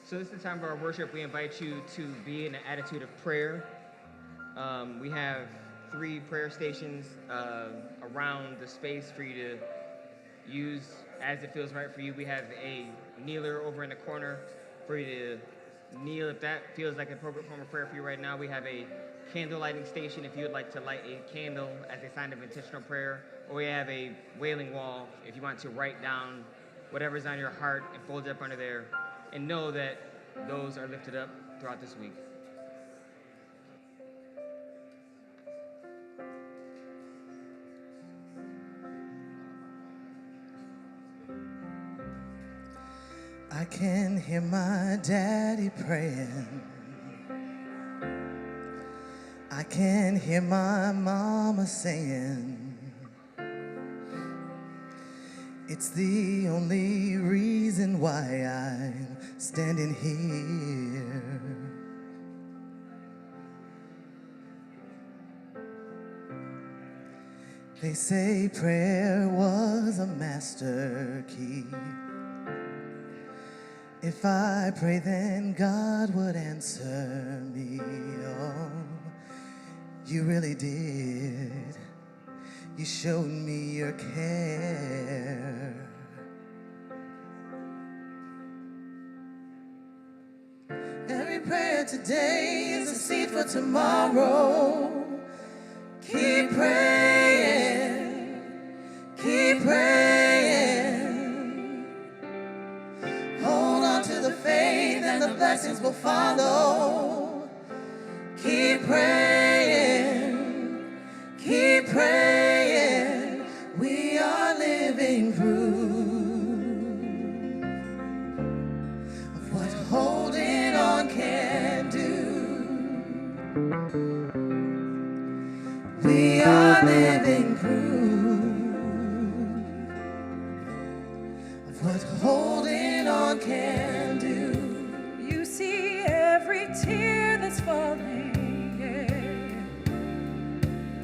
So this is the time of our worship. We invite you to be in an attitude of prayer. We have 3 prayer stations around the space for you to use as it feels right for you. We have a kneeler over in the corner for you to kneel if that feels like an appropriate form of prayer for you right now. We have a candle lighting station if you would like to light a candle as a sign of intentional prayer. Or we have a wailing wall if you want to write down whatever's on your heart and fold it up under there. And know that those are lifted up throughout this week. I can hear my daddy praying. I can hear my mama singing. It's the only reason why I'm standing here. They say prayer was a master key. If I pray, then God would answer me. Oh, you really did. You showed me your care. Every prayer today is a seed for tomorrow. Keep praying, keep praying. Hold on to the faith and the blessings will follow. Keep praying, keep praying. We are living proof of what holding on can do. We are living proof of what holding on can do. You see every tear that's falling, yeah.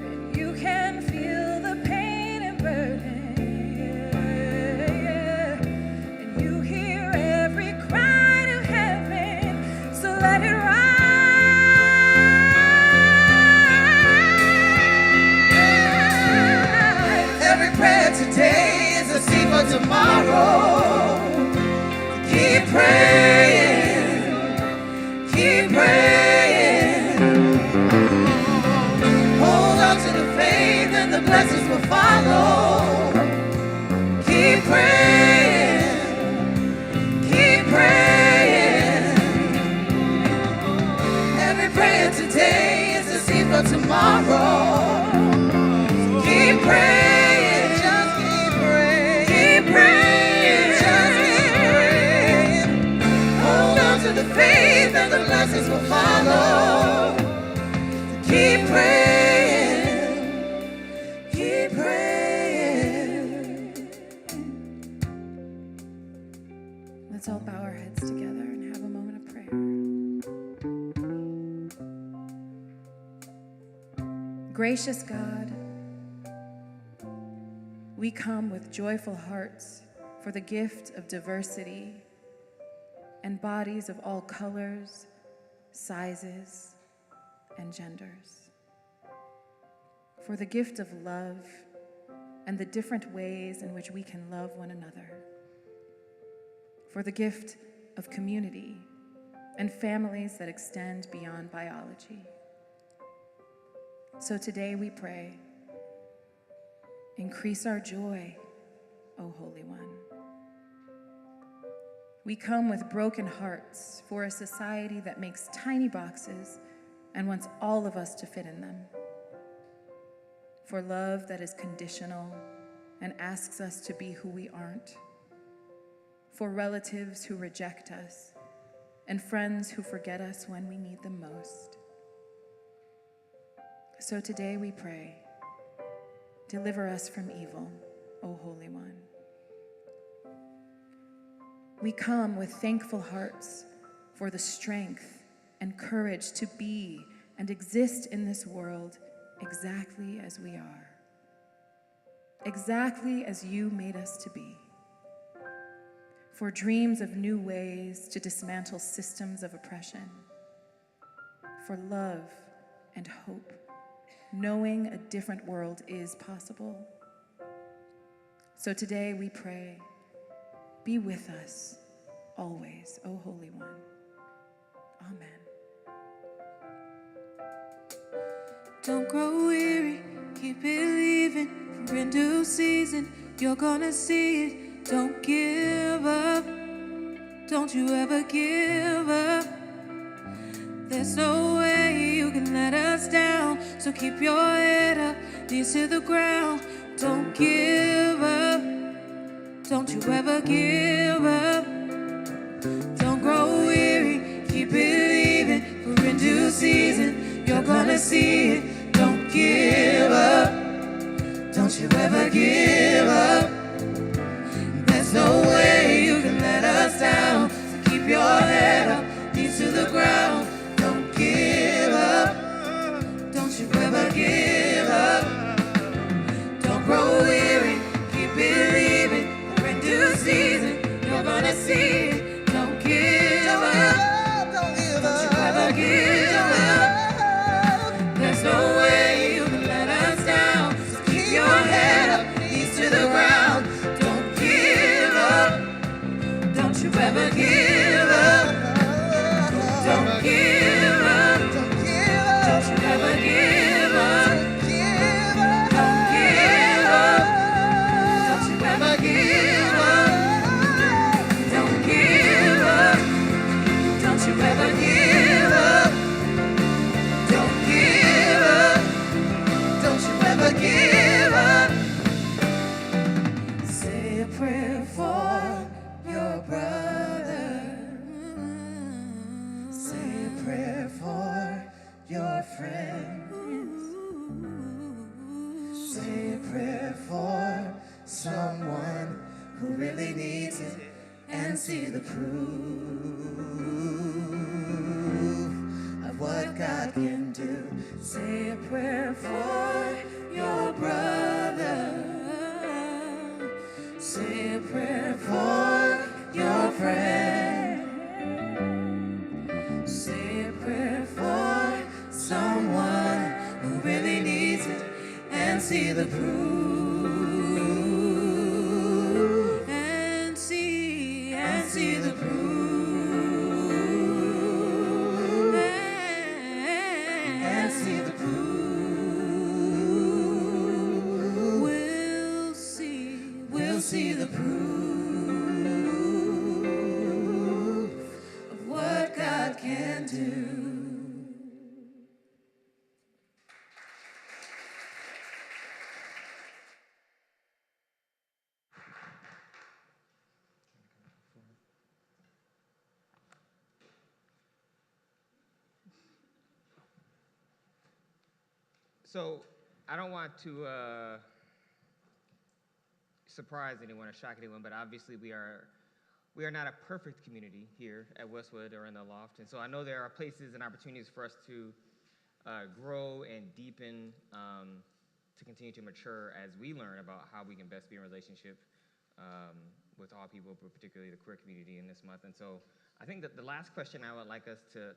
And you can feel the pain and burden, yeah. And you hear every cry to heaven, so let it rise. Every prayer today is a seed for tomorrow. Keep praying, keep praying. Hold on to the faith and the blessings will follow. Keep praying, keep praying. Every prayer today is a seed for tomorrow. Keep praying, just keep praying, keep praying, just keep praying. Hold on to the faith and the blessings will follow. Keep praying, keep praying. Let's all bow our heads together and have a moment of prayer. Gracious God, we come with joyful hearts for the gift of diversity and bodies of all colors, sizes, and genders. For the gift of love and the different ways in which we can love one another. For the gift of community and families that extend beyond biology. So today we pray, increase our joy, O Holy One. We come with broken hearts for a society that makes tiny boxes and wants all of us to fit in them. For love that is conditional and asks us to be who we aren't. For relatives who reject us and friends who forget us when we need them most. So today we pray, deliver us from evil, O Holy One. We come with thankful hearts for the strength and courage to be and exist in this world exactly as we are, exactly as you made us to be. for dreams of new ways to dismantle systems of oppression, for love and hope, knowing a different world is possible. So today we pray, be with us always, O Holy One. Amen. Don't grow weary, keep believing. For in due season, you're gonna see it. Don't give up, don't you ever give up. There's no way you can let us down, so keep your head up, knees to the ground. Don't give up, don't you ever give up. Don't grow weary, keep believing. For in due season, you're gonna see it. Don't give up, don't you ever give up. There's no way you can let us down, so keep your head up, knees to the ground. Don't give up, don't you ever give up. Don't grow weary, keep believing. For in due season, you're gonna see it. Don't give up, don't you ever give up. There's no way you can let us down, so keep your head up, knees to the ground. Don't give up, don't you ever give up. Don't give up, don't you ever give up. Don't give up, don't you ever give up. Don't give up, don't you ever give up. Don't give up, don't you ever give up. Say a prayer for your brother. Say a prayer for your friend. Say a prayer for someone who really needs it and see the proof of what God can do. Say a prayer for your brother. Say a prayer for your friend. Say a prayer for someone who really needs it and see the proof. And see the proof. And see the proof. We'll see the proof of what God can do. So I don't want to surprise anyone or shock anyone, but obviously we are not a perfect community here at Westwood or in the Loft, and so I know there are places and opportunities for us to grow and deepen, to continue to mature as we learn about how we can best be in relationship with all people, but particularly the queer community in this month. And so I think that the last question I would like us to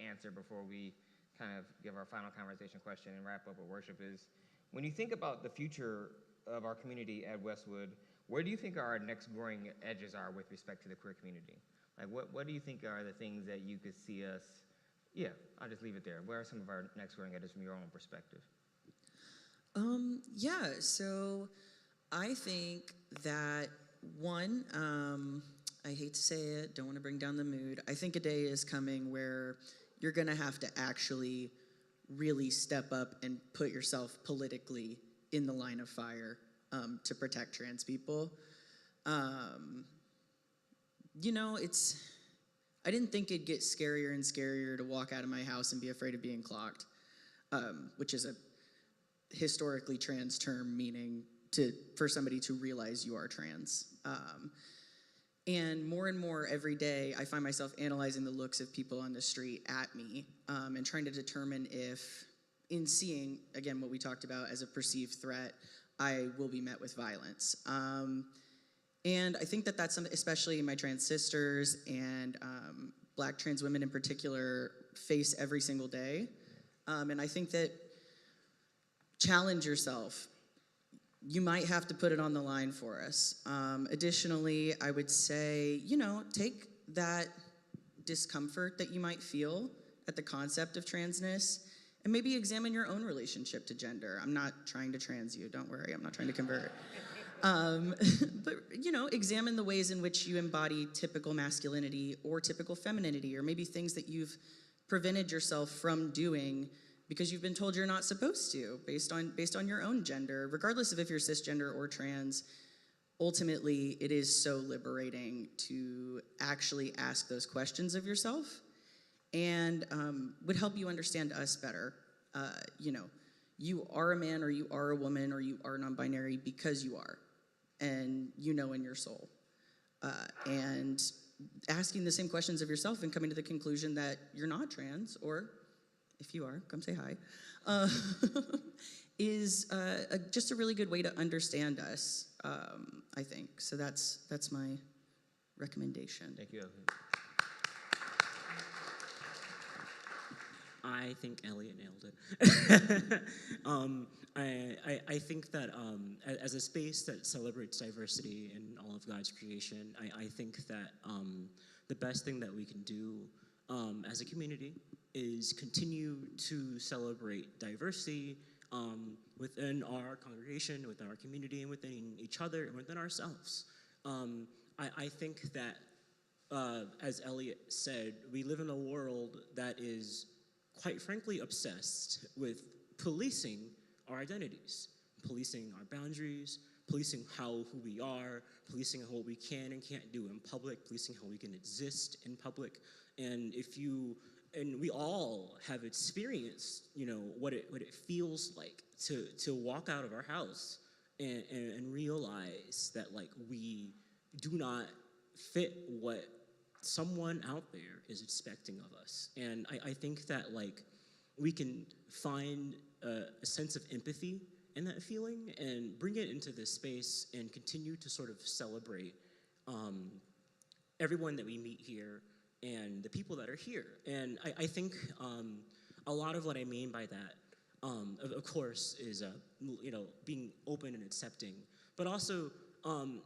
answer before we kind of give our final conversation question and wrap up with worship is, when you think about the future of our community at Westwood, where do you think our next growing edges are with respect to the queer community? Like, what do you think are the things that you could see us, I'll just leave it there. Where are some of our next growing edges from your own perspective? So I think that one, I hate to say it, don't want to bring down the mood. I think a day is coming where you're going to have to actually really step up and put yourself politically in the line of fire to protect trans people. I didn't think it'd get scarier and scarier to walk out of my house and be afraid of being clocked, which is a historically trans term meaning for somebody to realize you are trans. And more every day, I find myself analyzing the looks of people on the street at me and trying to determine if, in seeing, again, what we talked about as a perceived threat, I will be met with violence. And I think that that's something, especially my trans sisters and Black trans women in particular, face every single day. And I think that challenge yourself. You might have to put it on the line for us. Additionally, I would say, take that discomfort that you might feel at the concept of transness and maybe examine your own relationship to gender. I'm not trying to trans you, don't worry, I'm not trying to convert. But, examine the ways in which you embody typical masculinity or typical femininity, or maybe things that you've prevented yourself from doing because you've been told you're not supposed to, based on your own gender, regardless of if you're cisgender or trans. Ultimately, it is so liberating to actually ask those questions of yourself, and would help you understand us better. You are a man, or you are a woman, or you are non-binary because you are, and in your soul. And asking the same questions of yourself and coming to the conclusion that you're not trans, or if you are, come say hi, is just a really good way to understand us, I think. So that's my recommendation. Thank you, Elliot. I think Elliot nailed it. I think that as a space that celebrates diversity in all of God's creation, I think that the best thing that we can do as a community is continue to celebrate diversity within our congregation, within our community, and within each other, and within ourselves. I think that, as Elliot said, we live in a world that is, quite frankly, obsessed with policing our identities, policing our boundaries, policing who we are, policing what we can and can't do in public, policing how we can exist in public. And we all have experienced, what it feels like to walk out of our house and realize that, we do not fit what someone out there is expecting of us. And I think that, we can find a sense of empathy in that feeling and bring it into this space and continue to sort of celebrate everyone that we meet here and the people that are here. And I think a lot of what I mean by that, of course, is being open and accepting, but also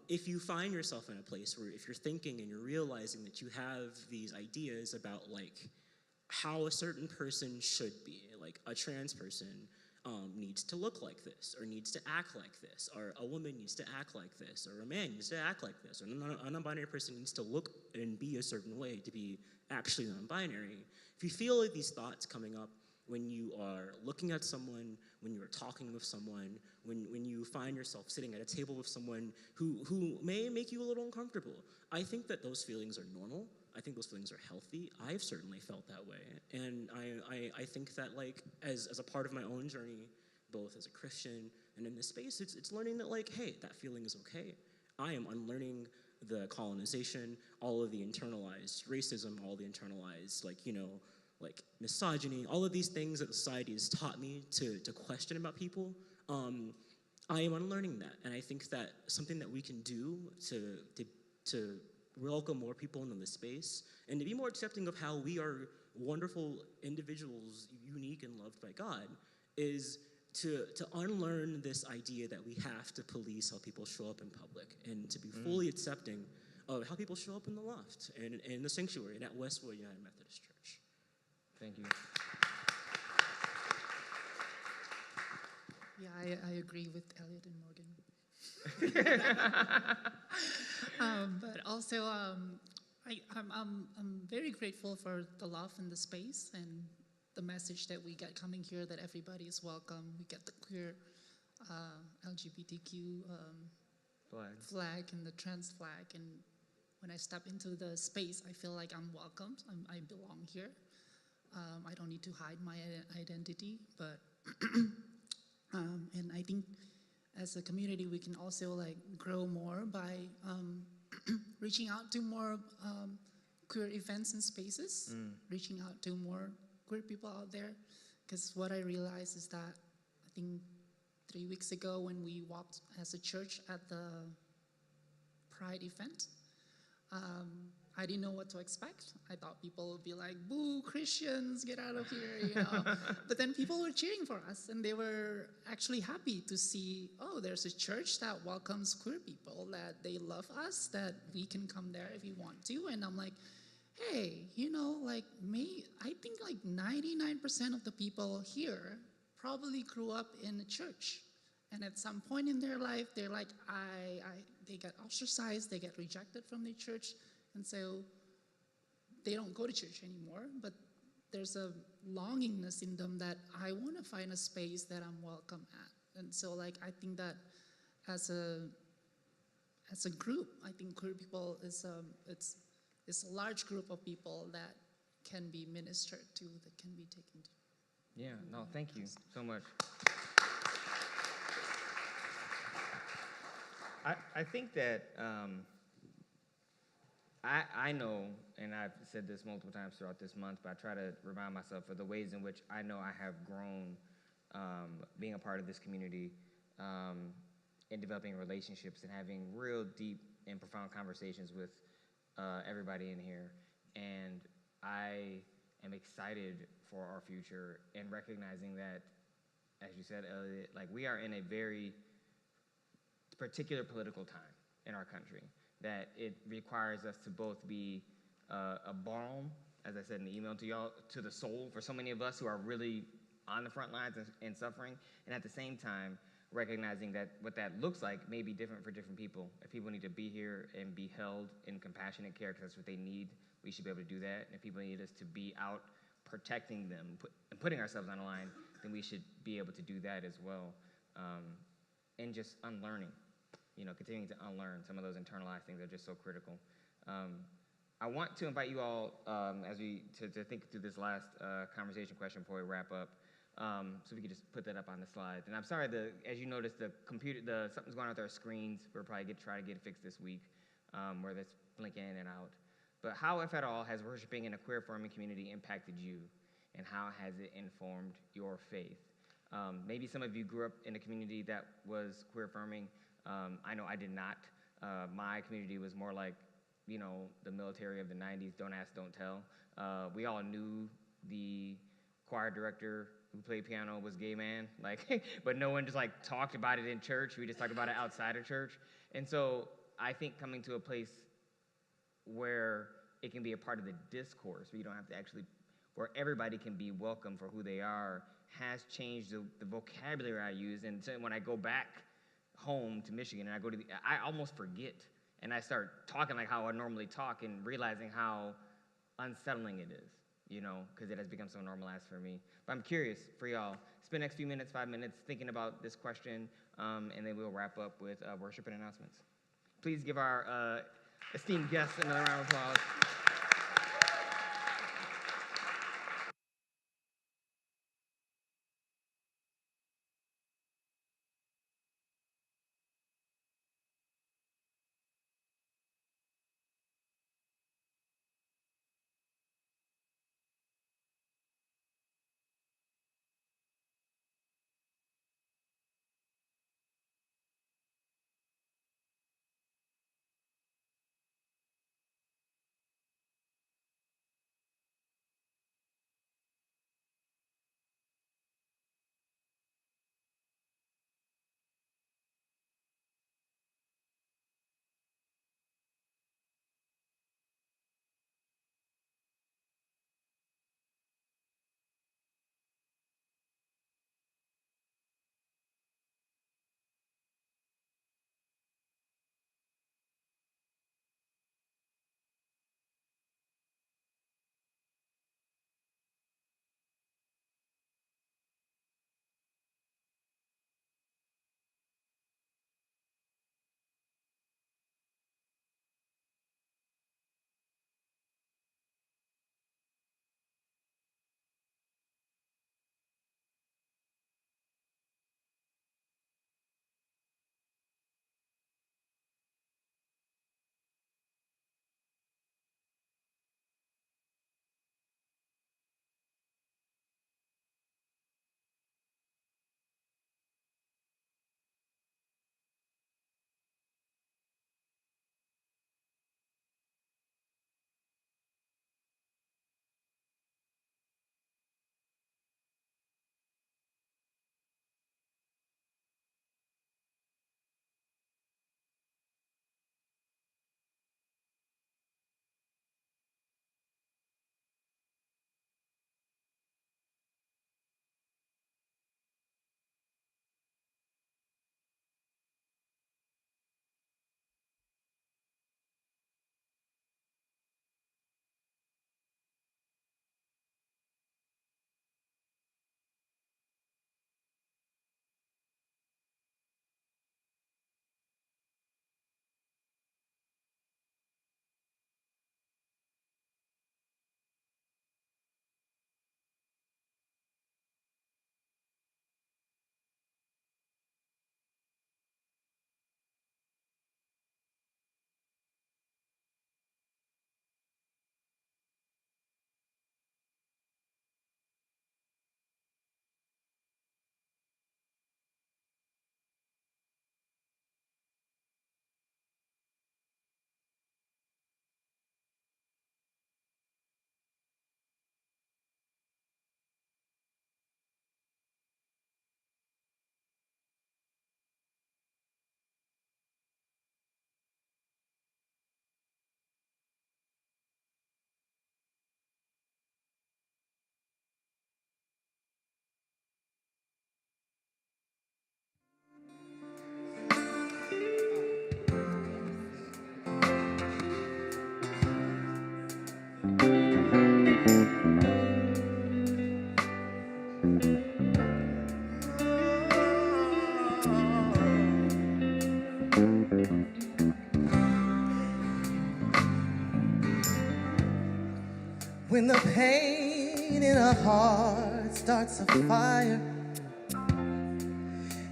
if you find yourself in a place where, if you're thinking and you're realizing that you have these ideas about how a certain person should be, a trans person needs to look like this, or needs to act like this, or a woman needs to act like this, or a man needs to act like this, or a non-binary person needs to look and be a certain way to be actually non-binary. If you feel these thoughts coming up when you are looking at someone, when you are talking with someone, when you find yourself sitting at a table with someone who may make you a little uncomfortable, I think that those feelings are normal. I think those feelings are healthy. I've certainly felt that way. And I think that, as a part of my own journey, both as a Christian and in this space, it's learning that, hey, that feeling is okay. I am unlearning the colonization, all of the internalized racism, all the internalized, misogyny, all of these things that society has taught me to question about people. I am unlearning that. And I think that something that we can do to welcome more people into this space and to be more accepting of how we are wonderful individuals, unique and loved by God, is to unlearn this idea that we have to police how people show up in public, and to be fully accepting of how people show up in the LOFT and in the sanctuary and at Westwood United Methodist Church. Thank you. Yeah, I agree with Elliot and Morgan. But also, I'm very grateful for the love in the space and the message that we get coming here, that everybody is welcome. We get the queer LGBTQ flag and the trans flag. And when I step into the space, I feel like I'm welcomed. I belong here. I don't need to hide my identity, but and I think as a community, we can also grow more by reaching out to more queer events and spaces, reaching out to more queer people out there. Because what I realized is that, I think 3 weeks ago when we walked as a church at the pride event. I didn't know what to expect. I thought people would be like, boo, Christians, get out of here, you know. But then people were cheering for us, and they were actually happy to see, oh, there's a church that welcomes queer people, that they love us, that we can come there if we want to. And I'm like, hey, you know, like I think like 99% of the people here probably grew up in a church. And at some point in their life, they're like, they get ostracized, they get rejected from the church. And so they don't go to church anymore, but there's a longingness in them that I want to find a space that I'm welcome at. And so like, I think that as a group, I think queer people is, it's a large group of people that can be ministered to, that can be taken to. Yeah, no, thank you so much. I think that I know, and I've said this multiple times throughout this month, but I try to remind myself of the ways in which I know I have grown being a part of this community and developing relationships and having real deep and profound conversations with everybody in here. And I am excited for our future and recognizing that, as you said, Elliot, like we are in a very particular political time in our country, that it requires us to both be a balm, as I said in the email to y'all, to the soul for so many of us who are really on the front lines and suffering, and at the same time recognizing that what that looks like may be different for different people. If people need to be here and be held in compassionate care because that's what they need, we should be able to do that. And if people need us to be out protecting them and putting ourselves on the line, then we should be able to do that as well. And just unlearning, you know, continuing to unlearn some of those internalized things that are just so critical. I want to invite you all as we to think through this last conversation question before we wrap up. So we could just put that up on the slides. And I'm sorry, as you noticed, something's going on with our screens. We're probably try to get it fixed this week, where that's blinking in and out. But how, if at all, has worshiping in a queer forming community impacted you, and how has it informed your faith? Maybe some of you grew up in a community that was queer affirming. I know I did not. My community was more like, you know, the military of the 90s, don't ask, don't tell. We all knew the choir director who played piano was gay man, like, but no one just like talked about it in church. We just talked about it outside of church. And so I think coming to a place where it can be a part of the discourse, where you don't have to actually, where everybody can be welcome for who they are, has changed the vocabulary I use. And so when I go back home to Michigan and I almost forget, and I start talking like how I normally talk and realizing how unsettling it is, you know, because it has become so normalized for me. But I'm curious for y'all. Spend the next few minutes, 5 minutes, thinking about this question, and then we'll wrap up with worship and announcements. Please give our esteemed guests another round of applause. When the pain in our heart starts a fire,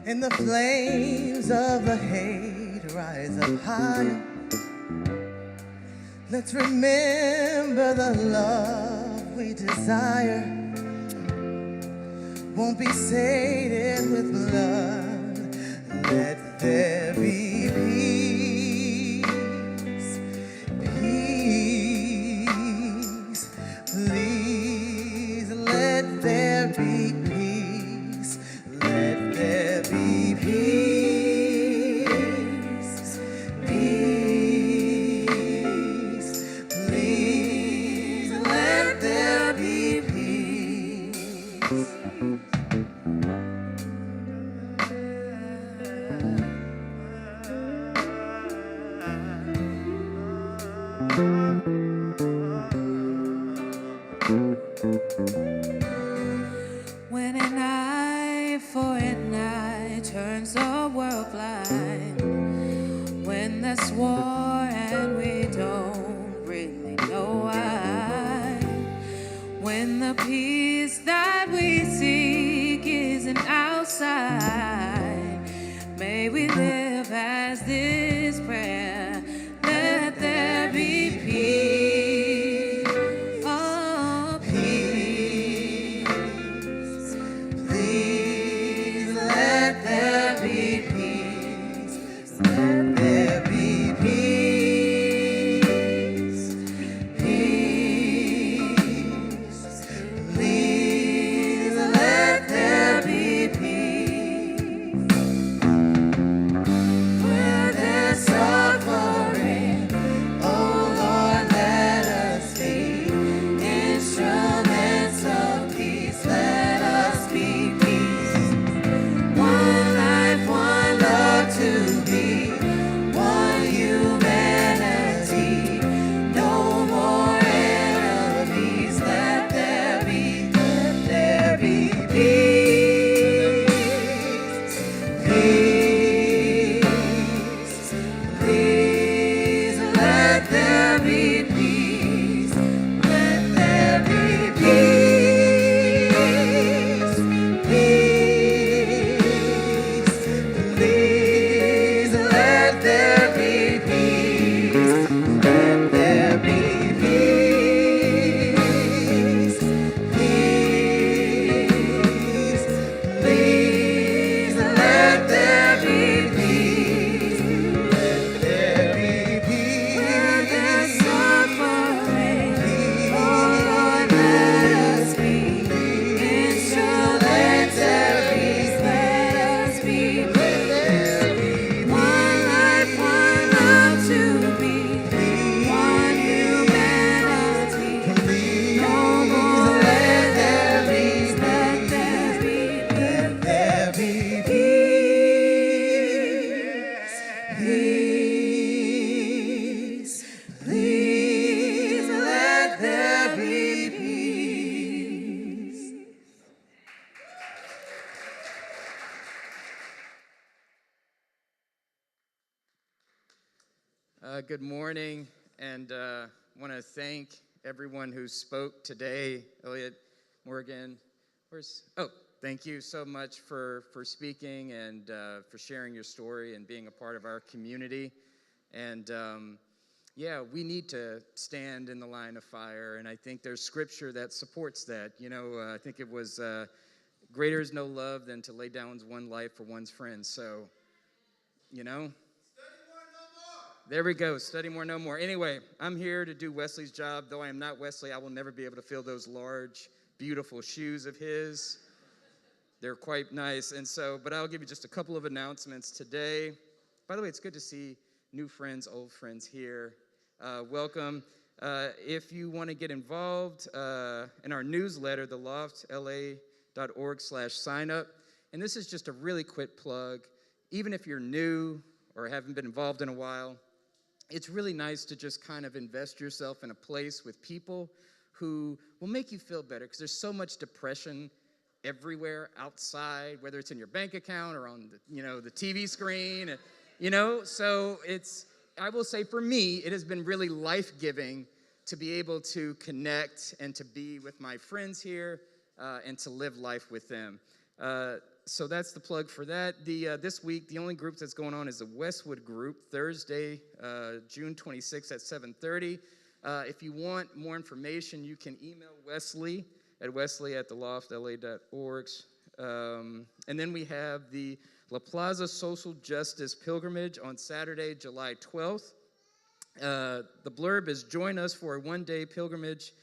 and the flames of the hate rise up higher, let's remember the love we desire won't be sated with blood. Let there be peace, peace, please. Let there be peace, let there be peace, peace, please. Let there be peace. When an eye for an eye turns the world blind, when there's war and we don't really know why, when the peace that we seek isn't outside, may we live as this prayer, let there be peace, oh peace, Please let there be peace. Let there be peace. Peace. Please let there be peace. Where there's suffering, oh Lord, let us be instruments of peace. Let us be peace. One life, one love to be, one humanity, no more enemies. Let there be peace, peace, please. Let there be peace, let there be peace, peace, please. Let there be peace, let there be peace, peace, please. Let there be peace, let there be peace. Where there's suffering, oh Lord, let us be instruments of peace. Let us be one life, one love to be, one humanity, no more enemies. Let there be peace, please. Let there be peace. Good morning, and want to thank everyone who spoke today. Elliot, Morgan, thank you so much for speaking and for sharing your story and being a part of our community. And yeah, we need to stand in the line of fire, and I think there's scripture that supports that. You know, I think it was, greater is no love than to lay down one's life for one's friends. So, you know, there we go. Study more, no more. Anyway, I'm here to do Wesley's job. Though I am not Wesley, I will never be able to fill those large, beautiful shoes of his. They're quite nice. And so, but I'll give you just a couple of announcements today. By the way, it's good to see new friends, old friends here. Welcome. If you want to get involved in our newsletter, the loftla.org/sign up. And this is just a really quick plug. Even if you're new or haven't been involved in a while, it's really nice to just kind of invest yourself in a place with people who will make you feel better, because there's so much depression everywhere outside, whether it's in your bank account or on the, the TV screen, so I will say for me, it has been really life-giving to be able to connect and to be with my friends here and to live life with them. So that's the plug for that. This week, the only group that's going on is the Westwood group, Thursday, June 26th at 7:30. If you want more information, you can email Wesley at wesley@theloftla.org. And then we have the La Plaza Social Justice Pilgrimage on Saturday, July 12th. The blurb is, join us for a one-day pilgrimage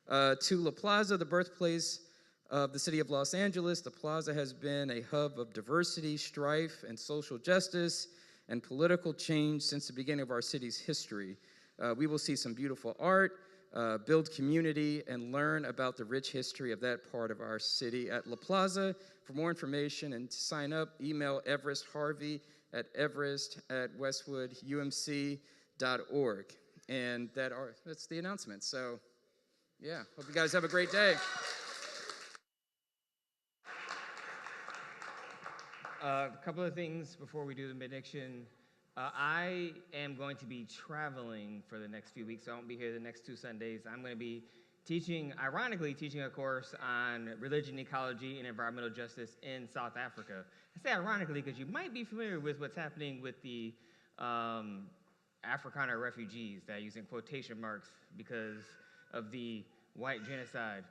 to La Plaza, the birthplace of the city of Los Angeles. The plaza has been a hub of diversity, strife, and social justice and political change since the beginning of our city's history. We will see some beautiful art, build community, and learn about the rich history of that part of our city at La Plaza. For more information and to sign up, email Everest Harvey at everest@westwoodumc.org. And that's the announcement. So, yeah, hope you guys have a great day. A couple of things before we do the benediction. I am going to be traveling for the next few weeks, so I won't be here the next 2 Sundays. I'm going to be ironically teaching a course on religion, ecology, and environmental justice in South Africa. I say ironically because you might be familiar with what's happening with the Afrikaner refugees that are using quotation marks because of the white genocide.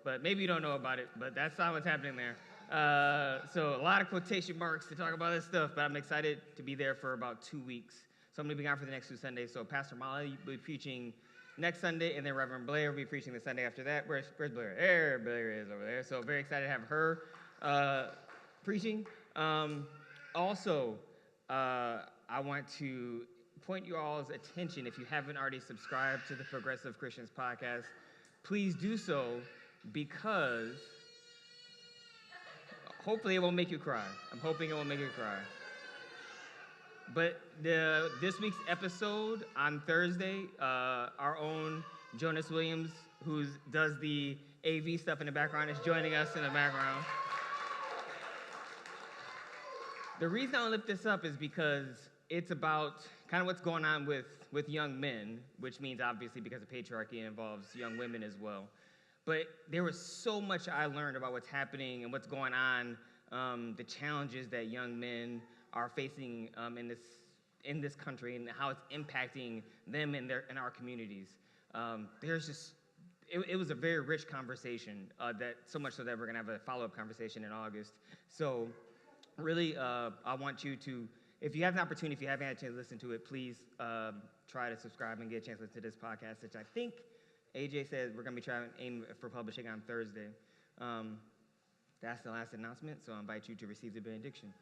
But maybe you don't know about it, but that's not what's happening there. So a lot of quotation marks to talk about this stuff, but I'm excited to be there for about 2 weeks. So I'm going to be gone for the next 2 Sundays. So Pastor Molly will be preaching next Sunday, and then Reverend Blair will be preaching the Sunday after that. Where's Blair? There, Blair is over there. So very excited to have her preaching. Also, I want to point you all's attention, if you haven't already subscribed to the Progressive Christians podcast, please do so, because hopefully it won't make you cry. I'm hoping it won't make you cry. But this week's episode on Thursday, our own Jonas Williams, who does the AV stuff in the background, is joining us in the background. The reason I lift this up is because it's about kind of what's going on with young men, which means obviously because of patriarchy, it involves young women as well. But there was so much I learned about what's happening and what's going on, the challenges that young men are facing in this country and how it's impacting them in our communities. It was a very rich conversation, so much so that we're gonna have a follow-up conversation in August. So really, I want you to, if you have an opportunity, if you haven't had a chance to listen to it, please try to subscribe and get a chance to listen to this podcast, which I think AJ said we're going to be trying to aim for publishing on Thursday. That's the last announcement, so I invite you to receive the benediction.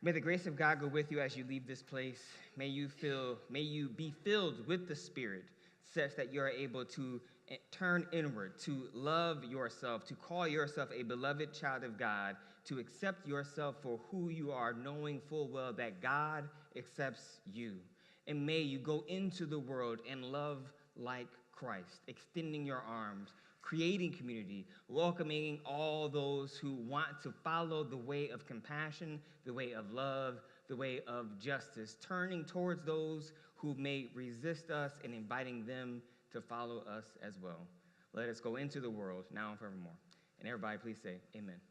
May the grace of God go with you as you leave this place. May you be filled with the Spirit, such that you are able to turn inward, to love yourself, to call yourself a beloved child of God, to accept yourself for who you are, knowing full well that God accepts you. And may you go into the world and love like Christ, extending your arms, creating community, welcoming all those who want to follow the way of compassion, the way of love, the way of justice, turning towards those who may resist us and inviting them to follow us as well. Let us go into the world now and forevermore. And everybody please say amen.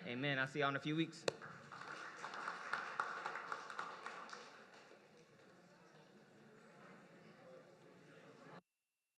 Amen. I'll see y'all in a few weeks.